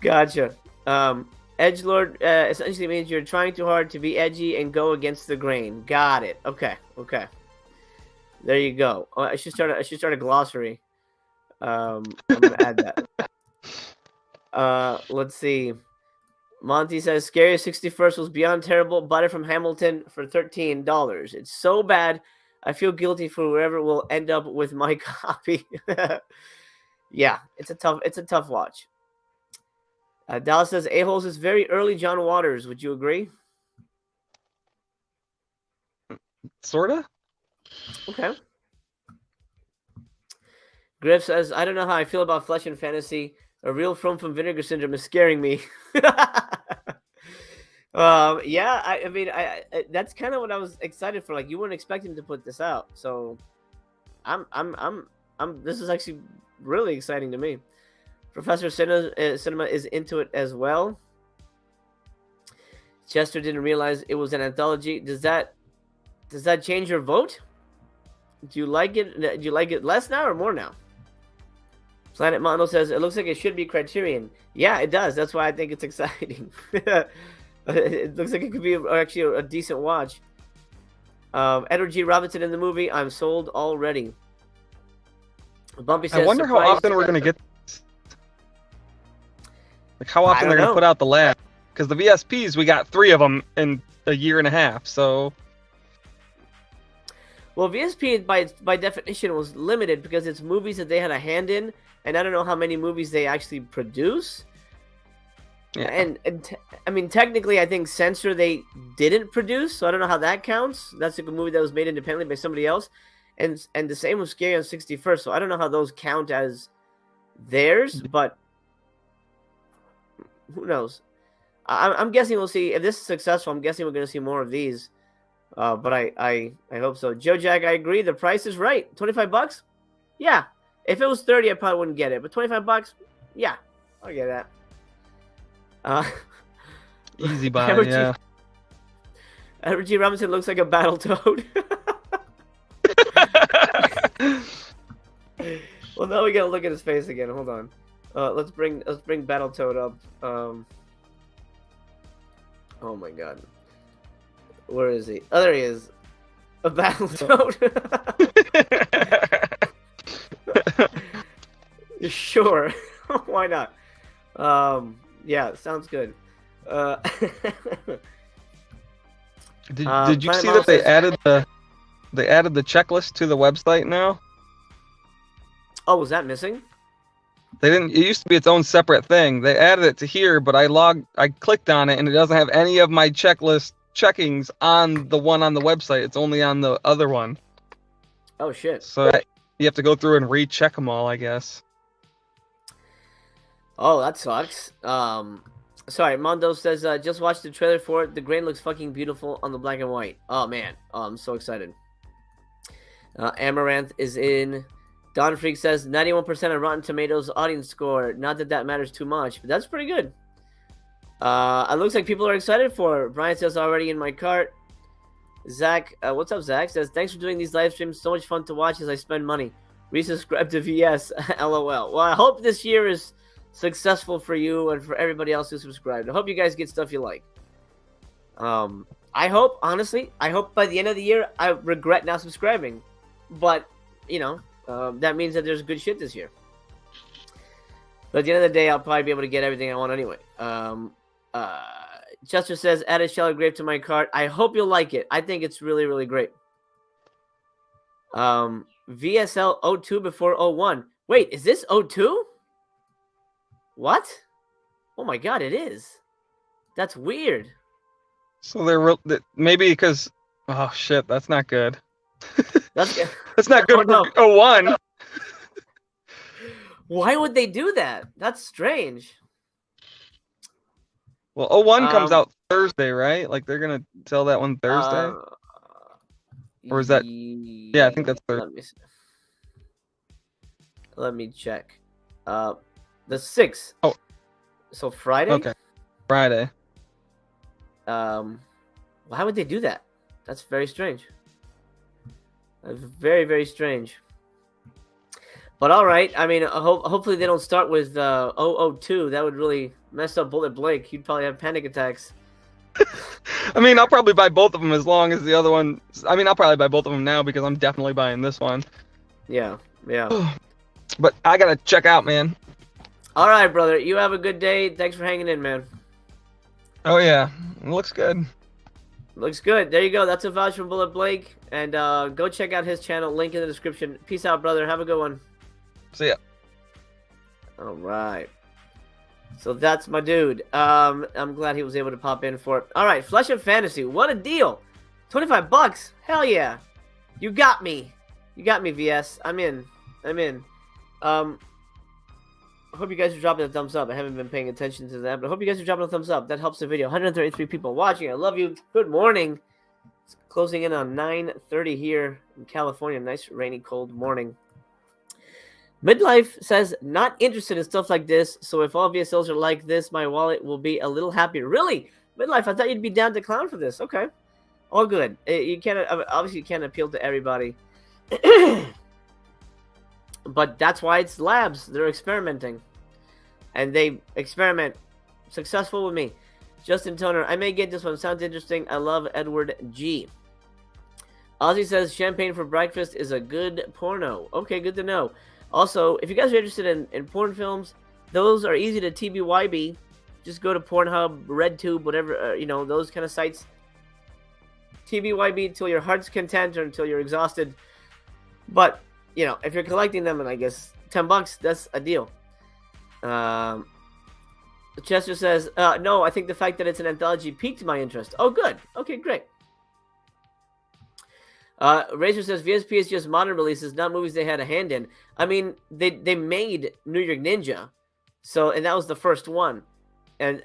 Speaker 1: Gotcha. Edgelord essentially means you're trying too hard to be edgy and go against the grain. Got it. Okay. There you go. I should start a glossary. I'm gonna add that. Let's see. Monty says, "Scariest 61st was beyond terrible. Bought it from Hamilton for $13. It's so bad. I feel guilty for whoever will end up with my copy." Yeah, it's a tough watch. Dallas says, "A-Holes is very early John Waters. Would you agree?"
Speaker 4: Sorta.
Speaker 1: Okay. Griff says, "I don't know how I feel about Flesh and Fantasy. A real film from Vinegar Syndrome is scaring me." Yeah, I mean, that's kind of what I was excited for. Like, you weren't expecting to put this out, so I'm this is actually really exciting to me. Professor Cinema is into it as well. Chester didn't realize it was an anthology. Does that change your vote? Do you like it? Do you like it less now or more now? Planet Mondo says, "It looks like it should be Criterion." Yeah, it does. That's why I think it's exciting. It looks like it could be actually a decent watch. Edward G. Robinson in the movie. I'm sold already. Bumpy says,
Speaker 4: I wonder how often we're going to get this. Like, how often they're going to put out the lab. Because the VSPs, we got 3 of them in a year and a half, so...
Speaker 1: Well, VSP, by definition, was limited because it's movies that they had a hand in, and I don't know how many movies they actually produce. Yeah. And I mean, technically, I think Censor they didn't produce, so I don't know how that counts. That's a movie that was made independently by somebody else. And the same with Scary on 61st, so I don't know how those count as theirs, but who knows? I'm guessing we'll see. If this is successful, I'm guessing we're going to see more of these. But I hope so. Joe Jack, I agree. The price is right. $25? Yeah. If it was 30, I probably wouldn't get it. But $25? Yeah. I'll get that.
Speaker 4: Easy buy, yeah.
Speaker 1: Edward G. Robinson looks like a Battletoad. Well, now we gotta look at his face again. Hold on. Let's bring Battletoad up. Oh my god. Where is he? Oh, there he is. A Battletoad. Sure. Why not? Yeah, sounds good.
Speaker 4: Did you see that they added the checklist to the website now?
Speaker 1: Oh, was that missing?
Speaker 4: They didn't. It used to be its own separate thing. They added it to here, but I clicked on it and it doesn't have any of my checklist checkings on the one on the website. It's only on the other one.
Speaker 1: Oh shit.
Speaker 4: So you have to go through and recheck them all, I guess.
Speaker 1: Oh, that sucks. Sorry, Mondo says just watched the trailer for it. The grain looks fucking beautiful on the black and white. Oh man, I'm so excited. Amaranth is in. Don Freak says 91% on Rotten Tomatoes audience score. Not that that matters too much, but that's pretty good. It looks like people are excited for it. Brian says already in my cart. Zach, what's up, Zach? Says thanks for doing these live streams. So much fun to watch as I spend money. Resubscribe to VS. LOL. Well, I hope this year is successful for you and for everybody else who subscribed. I hope you guys get stuff you like. I hope, honestly, by the end of the year I regret not subscribing. But, you know, that means that there's good shit this year. But at the end of the day, I'll probably be able to get everything I want anyway. Chester says, added Shallow Grave to my cart. I hope you'll like it. I think it's really, really great. VSL 02 before 01. Wait, is this 02? What? Oh my god, it is. That's weird.
Speaker 4: So they're maybe because oh shit, that's not good.
Speaker 1: That's
Speaker 4: not good
Speaker 1: no.
Speaker 4: for 01.
Speaker 1: Why would they do that? That's strange.
Speaker 4: Well, 01 comes out Thursday, right? Like they're gonna sell that one Thursday, or is that? Yeah, I think that's Thursday.
Speaker 1: Let me check. The 6th.
Speaker 4: Oh,
Speaker 1: so Friday.
Speaker 4: Okay, Friday.
Speaker 1: Why would they do that? That's very strange. That's very, very strange. But all right. I mean, hopefully they don't start with 002. That would really mess up Bullet Blake. He'd probably have panic attacks.
Speaker 4: I mean, I'll probably buy both of them as long as the other one. I mean, I'll probably buy both of them now because I'm definitely buying this one.
Speaker 1: Yeah, yeah.
Speaker 4: But I gotta check out, man.
Speaker 1: All right, brother. You have a good day. Thanks for hanging in, man.
Speaker 4: Oh yeah, it looks good.
Speaker 1: Looks good. There you go. That's a vouch from Bullet Blake. And go check out his channel. Link in the description. Peace out, brother. Have a good one.
Speaker 4: See ya.
Speaker 1: All right. So that's my dude. I'm glad he was able to pop in for it. All right, Flesh and Fantasy. What a deal. $25. Hell yeah. You got me. You got me, VS. I'm in. I hope you guys are dropping a thumbs up. I haven't been paying attention to that, but I hope you guys are dropping a thumbs up. That helps the video. 133 people watching. I love you. Good morning. It's closing in on 9:30 here in California. Nice, rainy, cold morning. Midlife says, not interested in stuff like this, so if all VSLs are like this, my wallet will be a little happier. Really? Midlife, I thought you'd be down to clown for this. Okay. All good. You can't, obviously, you can't appeal to everybody. But that's why it's labs. They're experimenting. And they experiment successful with me. Justin Toner, I may get this one. Sounds interesting. I love Edward G. Ozzy says, champagne for breakfast is a good porno. Okay, good to know. Also, if you guys are interested in porn films, those are easy to TBYB. Just go to Pornhub, RedTube, whatever, those kind of sites. TBYB until your heart's content or until you're exhausted. But, if you're collecting them, and I guess $10, that's a deal. Chester says, no, I think the fact that it's an anthology piqued my interest. Oh, good. Okay, great. Razor says VSP is just modern releases, not movies they had a hand in. I mean, they made New York Ninja, and that was the first one, and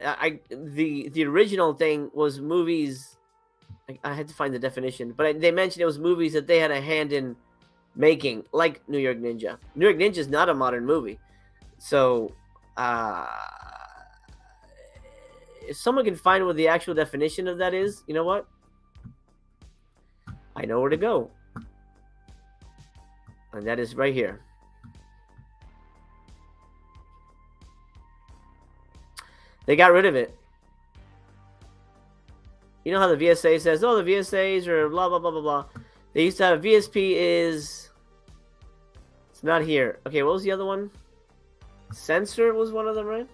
Speaker 1: the original thing was movies. I had to find the definition, but they mentioned it was movies that they had a hand in making, like New York Ninja. New York Ninja is not a modern movie, so if someone can find what the actual definition of that is, you know what? I know where to go. And that is right here. They got rid of it. You know how the VSA says, oh, the VSAs are blah, blah, blah, blah, blah. They used to have VSP is... It's not here. Okay, what was the other one? Censor was one of them, right?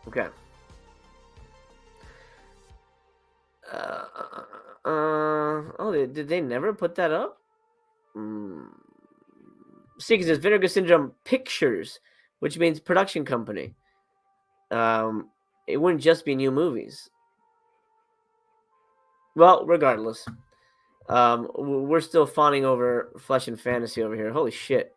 Speaker 1: Okay. Did they never put that up? See, because it's Vinegar Syndrome Pictures, which means production company. It wouldn't just be new movies. Well, regardless. We're still fawning over Flesh and Fantasy over here. Holy shit.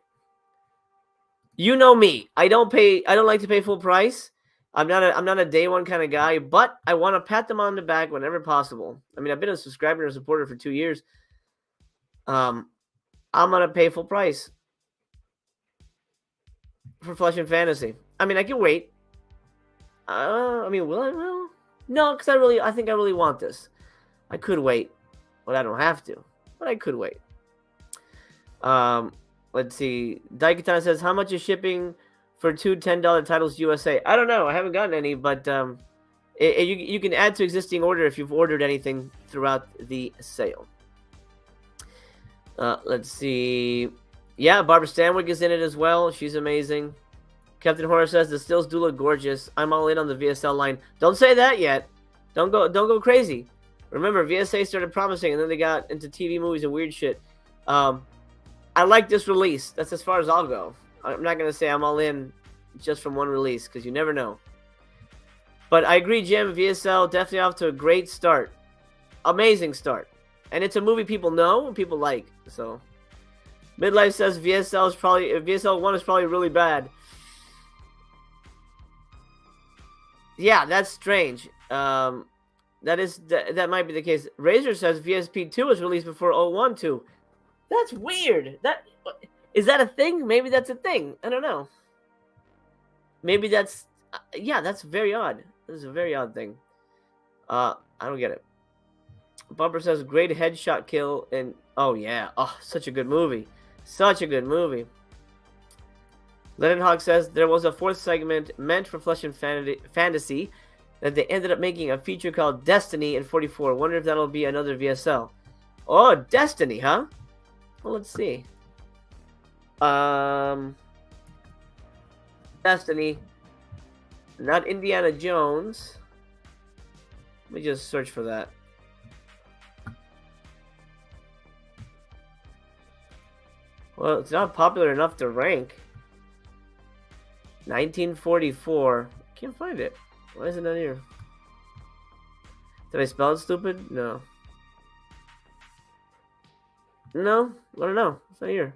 Speaker 1: You know me. I don't like to pay full price. I'm not a day one kind of guy, but I want to pat them on the back whenever possible. I mean, I've been a subscriber and a supporter for 2 years. I'm gonna pay full price for Flesh and Fantasy. I mean, I can wait. I mean, will I? Well, no, because I think I really want this. I could wait, but I don't have to. But I could wait. Let's see. Daikatan says, how much is shipping for two $10 titles USA? I don't know. I haven't gotten any, but you can add to existing order if you've ordered anything throughout the sale. Let's see. Yeah, Barbara Stanwyck is in it as well. She's amazing. Captain Horror says, the stills do look gorgeous. I'm all in on the VSL line. Don't say that yet. Don't go crazy. Remember, VSA started promising, and then they got into TV movies and weird shit. I like this release. That's as far as I'll go. I'm not going to say I'm all in just from one release, because you never know. But I agree, Jim. VSL definitely off to a great start. Amazing start. And it's a movie people know and people like. So, Midlife says VSL 1 is probably really bad. Yeah, that's strange. That might be the case. Razor says VSP 2 was released before 01 2. That's weird. Is that a thing? Maybe that's a thing. I don't know. Maybe that's that's very odd. This is a very odd thing. I don't get it. Bumper says great headshot kill, and oh yeah, such a good movie. Such a good movie. Lennon Hawk says there was a fourth segment meant for Flesh and Fantasy that they ended up making a feature called Destiny in 44. Wonder if that'll be another VSL. Oh, Destiny, huh? Well, let's see. Destiny. Not Indiana Jones. Let me just search for that. Well, it's not popular enough to rank. 1944. Can't find it. Why is it not here? Did I spell it stupid? No. No? I don't know. It's not here.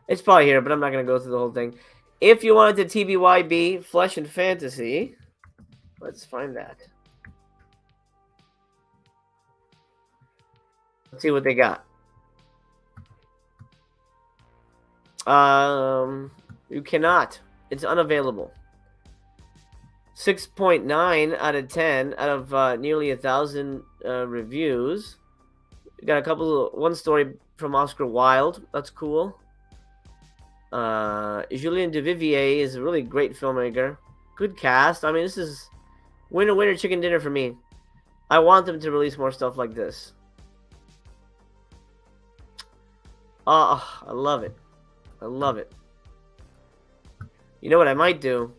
Speaker 1: It's probably here, but I'm not going to go through the whole thing. If you wanted to TBYB Flesh and Fantasy, let's find that. Let's see what they got. You cannot. It's unavailable. 6.9 out of 10 out of nearly 1,000 reviews. We got a couple of one story from Oscar Wilde. That's cool. Julien Duvivier is a really great filmmaker. Good cast. I mean, this is winner chicken dinner for me. I want them to release more stuff like this. I love it. I love it. You know what I might do?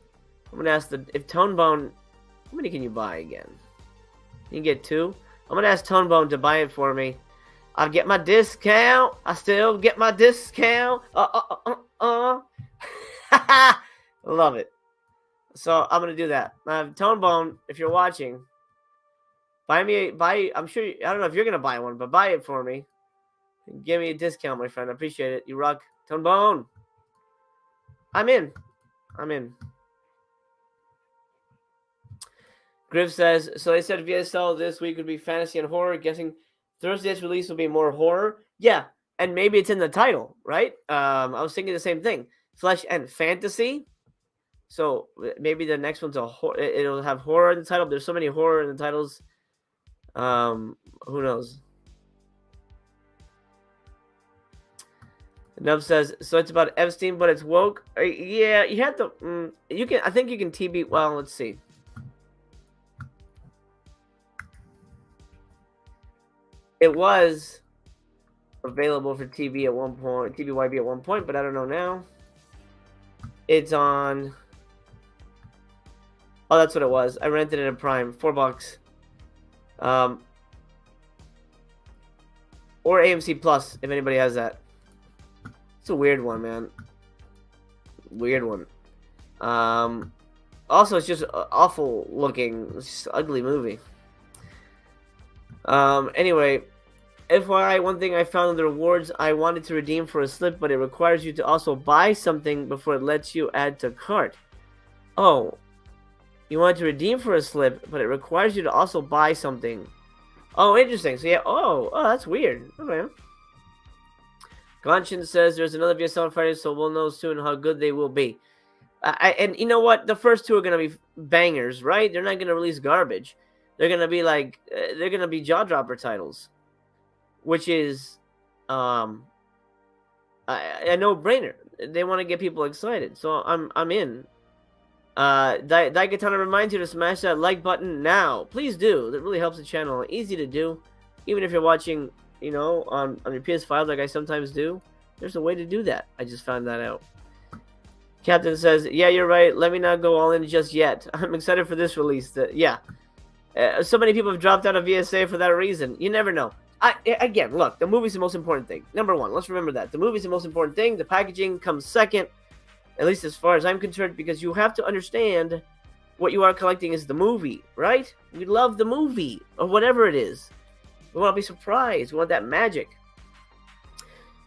Speaker 1: I'm gonna ask if Tonebone. How many can you buy again? You can get 2. I'm gonna ask Tonebone to buy it for me. I'll get my discount. I still get my discount. Love it. So I'm gonna do that. Tonebone, if you're watching, buy. I'm sure. I don't know if you're gonna buy one, but buy it for me. Give me a discount, my friend. I appreciate it. You rock, Tonebone. I'm in. Griff says, so they said VSL this week would be fantasy and horror. Guessing Thursday's release will be more horror. Yeah, and maybe it's in the title, right? I was thinking the same thing. Flesh and Fantasy. So maybe the next one's it'll have horror in the title. There's so many horror in the titles. Who knows? Nub says, so it's about Epstein, but it's woke. Yeah, you have to. You can. I think you can TB. Well, let's see. It was available for TV at one point, TBYB at one point, but I don't know now. It's on. Oh, that's what it was. I rented it at Prime, $4. Or AMC Plus, if anybody has that. It's a weird one, man. Weird one. Also, it's just awful looking. It's just an ugly movie. Anyway, FYI, one thing I found in the rewards I wanted to redeem for a slip, but it requires you to also buy something before it lets you add to cart. Oh, you wanted to redeem for a slip, but it requires you to also buy something. Oh, interesting. So yeah, oh, that's weird. Okay. Conscience says there's another VSL fighter, so we'll know soon how good they will be. And you know what? The first two are gonna be bangers, right? They're not gonna release garbage. They're gonna be like, they're gonna be jaw dropper titles, which is, a no-brainer. They want to get people excited, so I'm in. Daikatana reminds you to smash that like button now. Please do. That really helps the channel. Easy to do, even if you're watching, you know, on your PS5 like I sometimes do. There's a way to do that. I just found that out. Captain says, yeah, you're right. Let me not go all in just yet. I'm excited for this release. Yeah. So many people have dropped out of VSA for that reason. You never know. Again, look, the movie's the most important thing. Number one, let's remember that. The movie's the most important thing. The packaging comes second, at least as far as I'm concerned, because you have to understand what you are collecting is the movie, right? We love the movie, or whatever it is. We want to be surprised. We want that magic.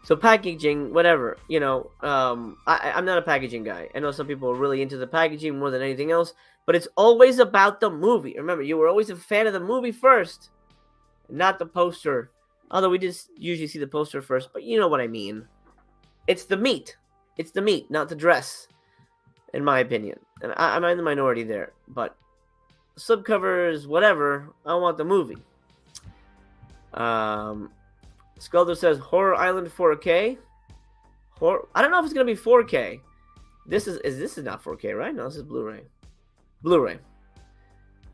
Speaker 1: So packaging, whatever, you know, I'm not a packaging guy. I know some people are really into the packaging more than anything else, but it's always about the movie. Remember, you were always a fan of the movie first, not the poster. Although we just usually see the poster first, but you know what I mean. It's the meat. It's the meat, not the dress, in my opinion. And I'm in the minority there, but slipcovers, whatever, I want the movie. Skulder says Horror Island 4K. I don't know if it's gonna be 4K. This is not 4K, right? No, this is Blu-ray. Blu-ray.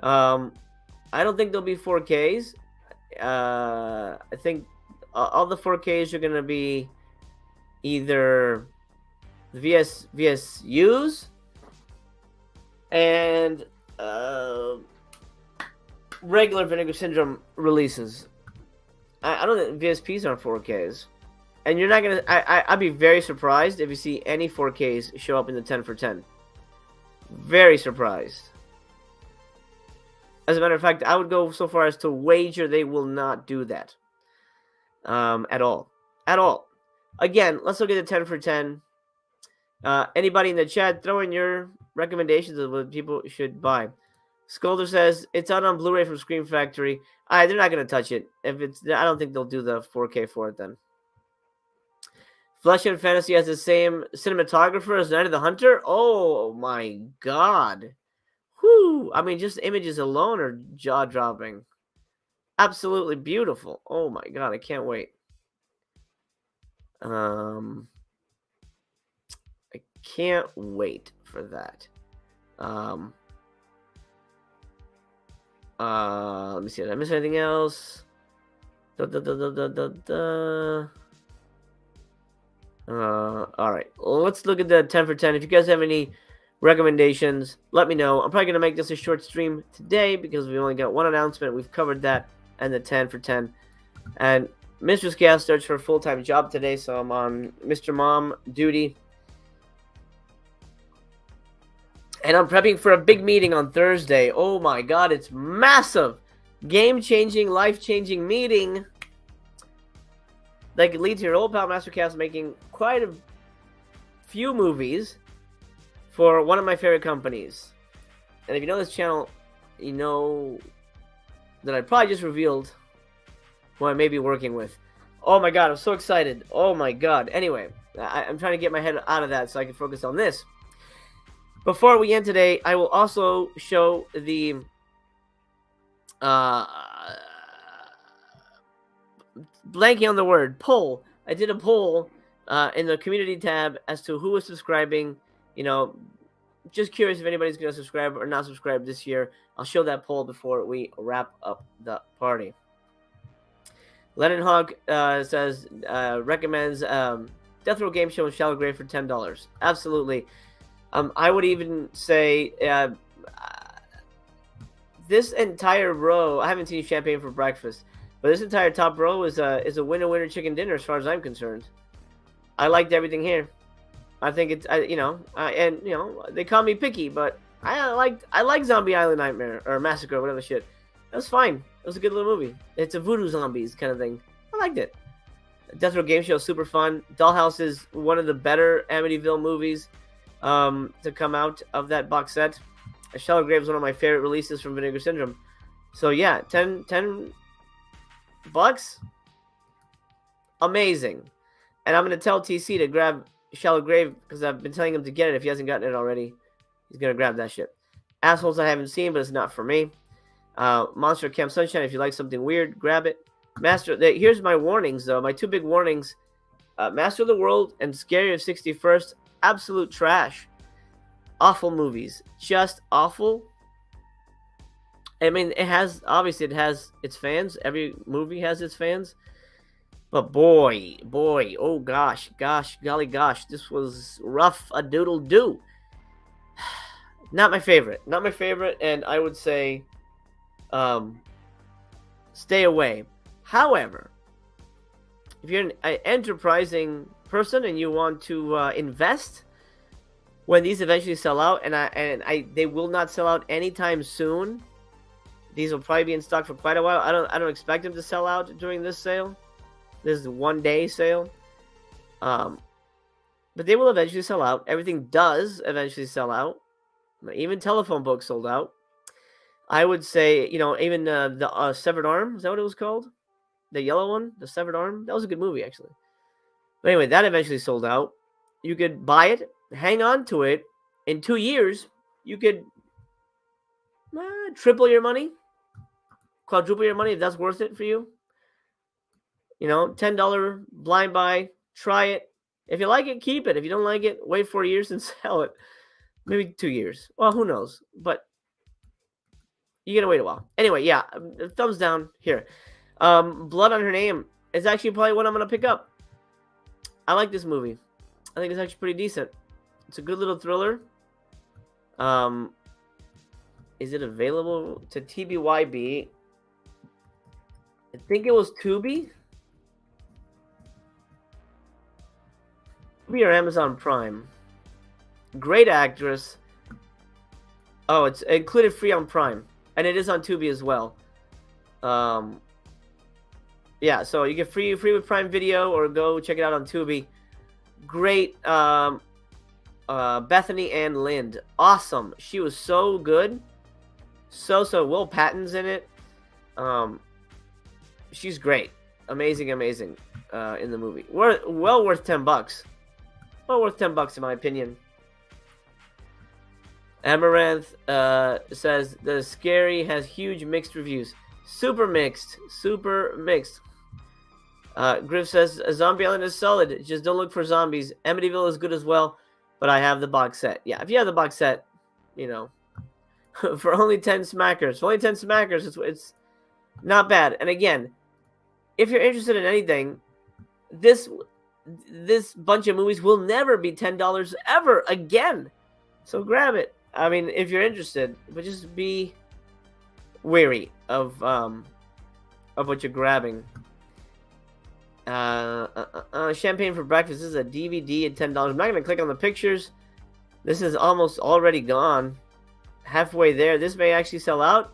Speaker 1: I don't think there'll be 4Ks. I think all the 4Ks are gonna be either the VSUs and regular Vinegar Syndrome releases. I don't think VSPs are 4Ks. And you're not going to... I'd be very surprised if you see any 4Ks show up in the 10 for 10. Very surprised. As a matter of fact, I would go so far as to wager they will not do that. At all. At all. Again, let's look at the 10 for 10. Anybody in the chat, throw in your recommendations of what people should buy. Skolder says it's out on Blu-ray from Scream Factory. They're not gonna touch it. If it's, I don't think they'll do the 4K for it then. Flesh and Fantasy has the same cinematographer as Night of the Hunter. Oh my god! Whoo! I mean, just images alone are jaw-dropping. Absolutely beautiful. Oh my god! I can't wait. I can't wait for that. Let me see. Did I miss anything else? All right. Let's look at the 10 for 10. If you guys have any recommendations, let me know. I'm probably going to make this a short stream today because we only got one announcement. We've covered that and the 10 for 10. And Mistress Gas starts for a full-time job today, so I'm on Mr. Mom duty. And I'm prepping for a big meeting on Thursday. Oh my god, it's massive. Game-changing, life-changing meeting that could lead to your old pal Mastercast making quite a few movies for one of my favorite companies. And if you know this channel, you know that I probably just revealed who I may be working with. Oh my god, I'm so excited. Oh my god. Anyway, I'm trying to get my head out of that so I can focus on this. Before we end today, I will also show the blanking on the word poll. I did a poll in the community tab as to who was subscribing. You know, just curious if anybody's going to subscribe or not subscribe this year. I'll show that poll before we wrap up the party. Lennon Hawk says recommends Death Row Game Show and Shallow Grave for $10. Absolutely. I would even say this entire row. I haven't seen champagne for breakfast, but this entire top row is a winner chicken dinner as far as I'm concerned. I liked everything here. I think it's and they call me picky, but I like Zombie Island Nightmare or Massacre or whatever shit. That was fine. It was a good little movie. It's a voodoo zombies kind of thing. I liked it. Death Row Game Show is super fun. Dollhouse is one of the better Amityville movies to come out of that box set. Shallow Grave is one of my favorite releases from Vinegar Syndrome. So yeah, 10 bucks, amazing. And I'm gonna tell TC to grab Shallow Grave because I've been telling him to get it if he hasn't gotten it already. He's gonna grab that shit. Assholes I haven't seen, but it's not for me. Monster Camp Sunshine, if you like something weird, grab it. Here's my warnings though. My two big warnings: Master of the World and Scary of 61st, absolute trash. Awful movies, just awful. I mean, it has its fans. Every movie has its fans. But boy, oh gosh, golly gosh, this was rough a doodle doo. Not my favorite, and I would say, stay away. However, if you're an enterprising person and you want to invest when these eventually sell out, they will not sell out anytime soon. These will probably be in stock for quite a while. I don't expect them to sell out during this sale. This is a one-day sale. But they will eventually sell out. Everything does eventually sell out. Even telephone books sold out. I would say, even the Severed Arm, is that what it was called? The yellow one, the Severed Arm. That was a good movie, actually. But anyway, that eventually sold out. You could buy it, hang on to it. In 2 years, you could triple your money, quadruple your money if that's worth it for you. $10 blind buy, try it. If you like it, keep it. If you don't like it, wait 4 years and sell it. Maybe 2 years. Well, who knows? But you gotta wait a while. Anyway, yeah, thumbs down here. Blood on Her Name is actually probably what I'm gonna pick up. I like this movie. I think it's actually pretty decent. It's a good little thriller. Is it available to TBYB? I think it was Tubi. Tubi or Amazon Prime. Great actress. Oh, it's included free on Prime. And it is on Tubi as well. Yeah, so you get free with Prime Video or go check it out on Tubi. Great. Bethany Ann Lind. Awesome. She was so good. So Will Patton's in it. She's great. Amazing in the movie. Well worth $10. Well worth $10 in my opinion. Amaranth says the Scary has huge mixed reviews. Super mixed. Griff says Zombie Island is solid. Just don't look for zombies. Amityville is good as well, but I have the box set. Yeah, if you have the box set, for only 10 smackers. It's not bad. And again, if you're interested in anything, this bunch of movies will never be $10 ever again. So grab it. I mean, if you're interested, but just be wary of what you're grabbing. Champagne for Breakfast. This is a DVD at $10. I'm not gonna click on the pictures. This is almost already gone. Halfway there. This may actually sell out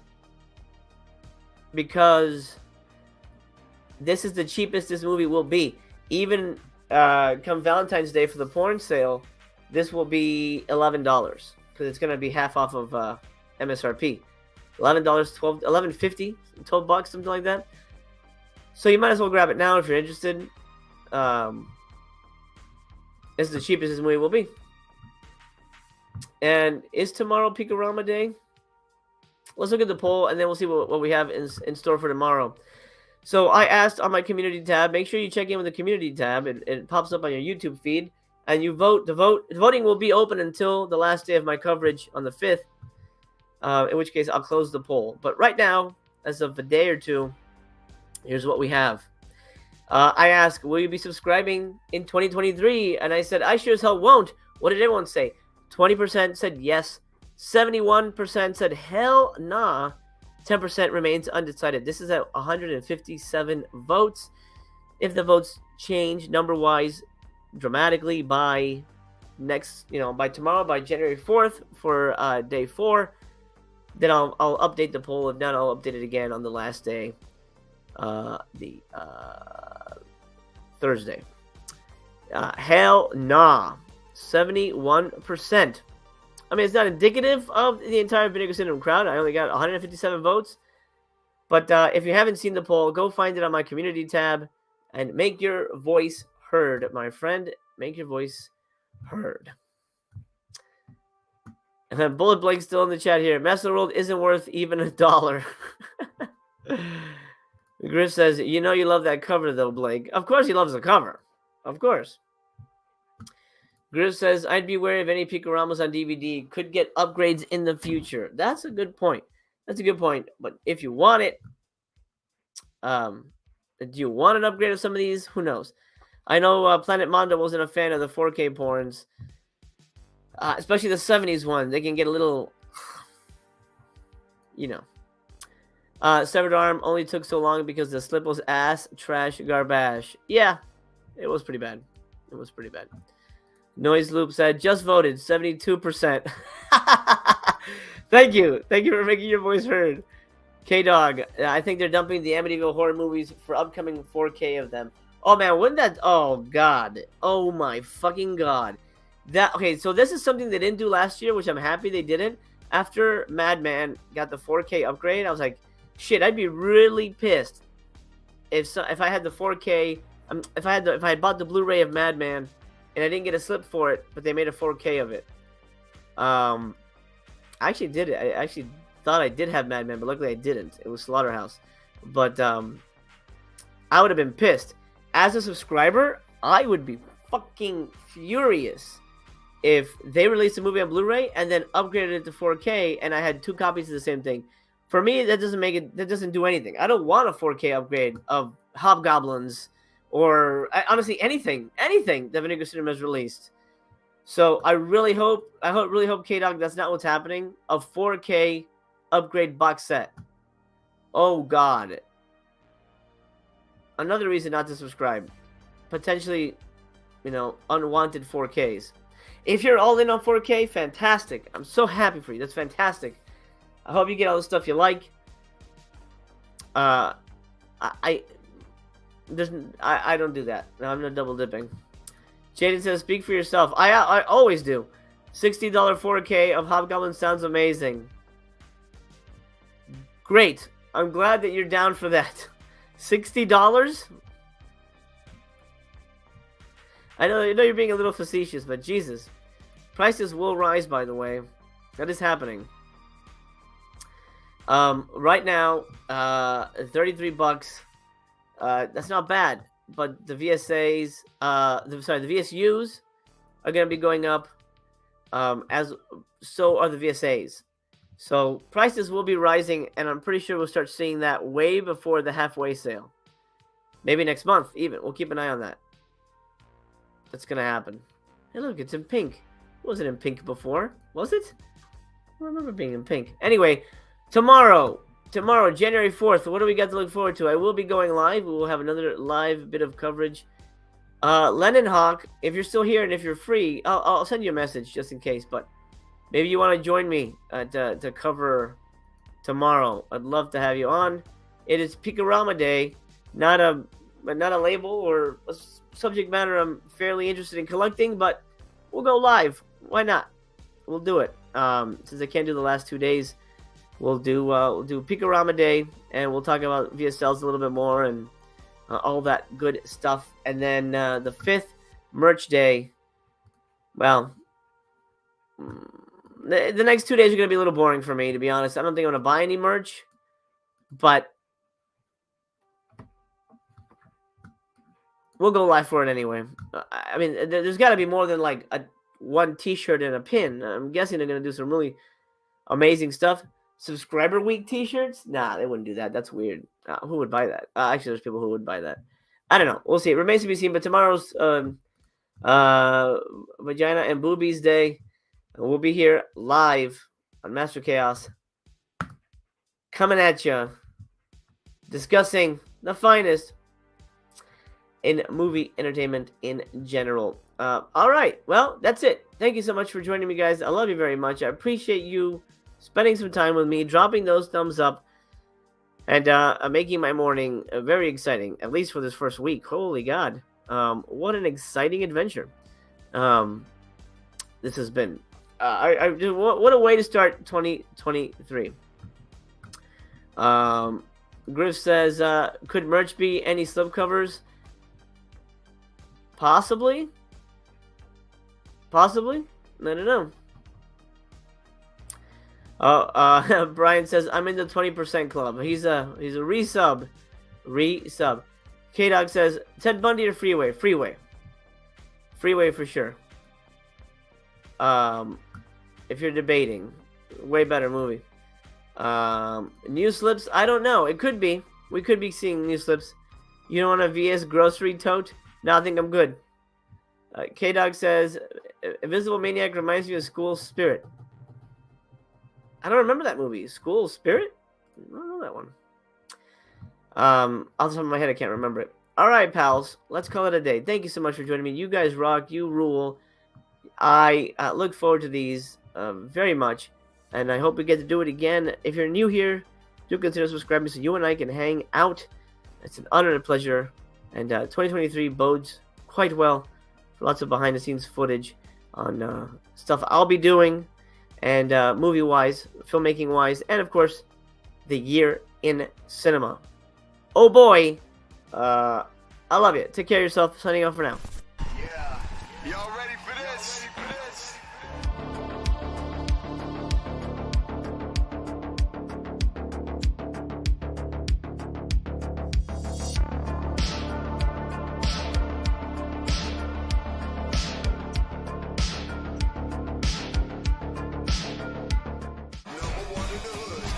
Speaker 1: because this is the cheapest this movie will be. Even come Valentine's Day for the porn sale, this will be $11 because it's gonna be half off of MSRP. $11, $11.50, $12, something like that. So you might as well grab it now if you're interested. This is the cheapest this movie will be. And is tomorrow Picorama Day? Let's look at the poll, and then we'll see what we have in store for tomorrow. So I asked on my community tab. Make sure you check in with the community tab. It pops up on your YouTube feed, and you vote. The voting will be open until the last day of my coverage on the 5th. In which case, I'll close the poll. But right now, as of a day or two, here's what we have. I asked, will you be subscribing in 2023? And I said, I sure as hell won't. What did everyone say? 20% said yes. 71% said hell nah. 10% remains undecided. This is at 157 votes. If the votes change number-wise dramatically by by tomorrow, by January 4th for day 4, then I'll update the poll. If not, I'll update it again on the last day Thursday. Hell nah, 71%. I mean, it's not indicative of the entire Vinegar Syndrome crowd. I only got 157 votes. But if you haven't seen the poll, go find it on my community tab and make your voice heard, my friend. Make your voice heard. And then Bullet Blake still in the chat here. Master World isn't worth even $1. Griff says, you know you love that cover, though, Blake. Of course he loves the cover. Of course. Griff says, I'd be wary of any Picaramas on DVD. Could get upgrades in the future. That's a good point. That's a good point. But if you want it, do you want an upgrade of some of these? Who knows? I know Planet Mondo wasn't a fan of the 4K porns. Especially the 70s one. They can get a little, you know. Severed Arm only took so long because the slip was ass, trash, garbage. Yeah, it was pretty bad. It was pretty bad. Noise Loop said, just voted, 72%. Thank you. Thank you for making your voice heard. K-Dog, I think they're dumping the Amityville horror movies for upcoming 4K of them. Oh, man, wouldn't that... Oh, God. Oh, my fucking God. Okay, so this is something they didn't do last year, which I'm happy they didn't. After Madman got the 4K upgrade, I was like, shit, I'd be really pissed if I had the 4K... if I had bought the Blu-ray of Madman and I didn't get a slip for it, but they made a 4K of it. I actually did it. I actually thought I did have Madman, but luckily I didn't. It was Slaughterhouse. But I would have been pissed. As a subscriber, I would be fucking furious if they released a movie on Blu-ray and then upgraded it to 4K and I had 2 copies of the same thing. For me, that doesn't do anything. I don't want a 4K upgrade of Hobgoblins or honestly anything that Vinegar Syndrome has released. So I really hope K-Dog, that's not what's happening. A 4K upgrade box set. Oh God. Another reason not to subscribe. Potentially, unwanted 4Ks. If you're all in on 4K, fantastic. I'm so happy for you. That's fantastic. I hope you get all the stuff you like. I don't do that. No, I'm not double dipping. Jaden says, speak for yourself. I always do. $60 4K of Hobgoblin sounds amazing. Great. I'm glad that you're down for that. $60? I know you're being a little facetious, but Jesus. Prices will rise, by the way. That is happening. Right now, $33. That's not bad. But the VSAs, the VSUs are going to be going up, as so are the VSAs. So prices will be rising, and I'm pretty sure we'll start seeing that way before the halfway sale. Maybe next month, even. We'll keep an eye on that. That's going to happen. Hey, look, it's in pink. It wasn't in pink before, was it? I don't remember being in pink. Anyway, tomorrow, January 4th, what do we got to look forward to? I will be going live. We will have another live bit of coverage. Lennon Hawk, if you're still here and if you're free, I'll send you a message just in case, but maybe you want to join me to cover tomorrow. I'd love to have you on. It is Picarama Day, not a label or a subject matter I'm fairly interested in collecting, but we'll go live. Why not? We'll do it. Since I can't do the last 2 days, we'll do Picarama Day, and we'll talk about VSLs a little bit more and all that good stuff. And then the 5th, Merch Day. Well, the next 2 days are going to be a little boring for me, to be honest. I don't think I'm going to buy any merch, but we'll go live for it anyway. I mean, there's got to be more than like one T-shirt and a pin. I'm guessing they're going to do some really amazing stuff. Subscriber Week T-shirts? Nah, they wouldn't do that. That's weird. Who would buy that? Actually, there's people who would buy that. I don't know. We'll see. It remains to be seen. But tomorrow's Vagina and Boobies Day. We'll be here live on Master Chaos, coming at you, discussing the finest in movie entertainment in general. All right. Well, that's it. Thank you so much for joining me, guys. I love you very much. I appreciate you spending some time with me, dropping those thumbs up. and making my morning very exciting, at least for this first week. Holy God. What an exciting adventure. This has been, what a way to start 2023. Griff says, could merch be any slipcovers? Possibly. I don't know. Brian says, I'm in the 20% club. He's a resub. K-Dog says, Ted Bundy or Freeway? Freeway for sure. If you're debating, way better movie. New slips, I don't know. It could be. We could be seeing new slips. You don't want a VS grocery tote? No, I think I'm good. K-Dog says, Invisible Maniac reminds me of School Spirit. I don't remember that movie. School Spirit? I don't know that one. Off the top of my head, I can't remember it. All right, pals. Let's call it a day. Thank you so much for joining me. You guys rock. You rule. I look forward to these very much. And I hope we get to do it again. If you're new here, do consider subscribing so you and I can hang out. It's an honor and a pleasure. And 2023 bodes quite well for lots of behind-the-scenes footage on stuff I'll be doing. And movie-wise, filmmaking-wise, and of course, the year in cinema. Oh boy, I love you. Take care of yourself. Signing off for now.
Speaker 5: Yeah, y'all ready for this? Number one in the hood.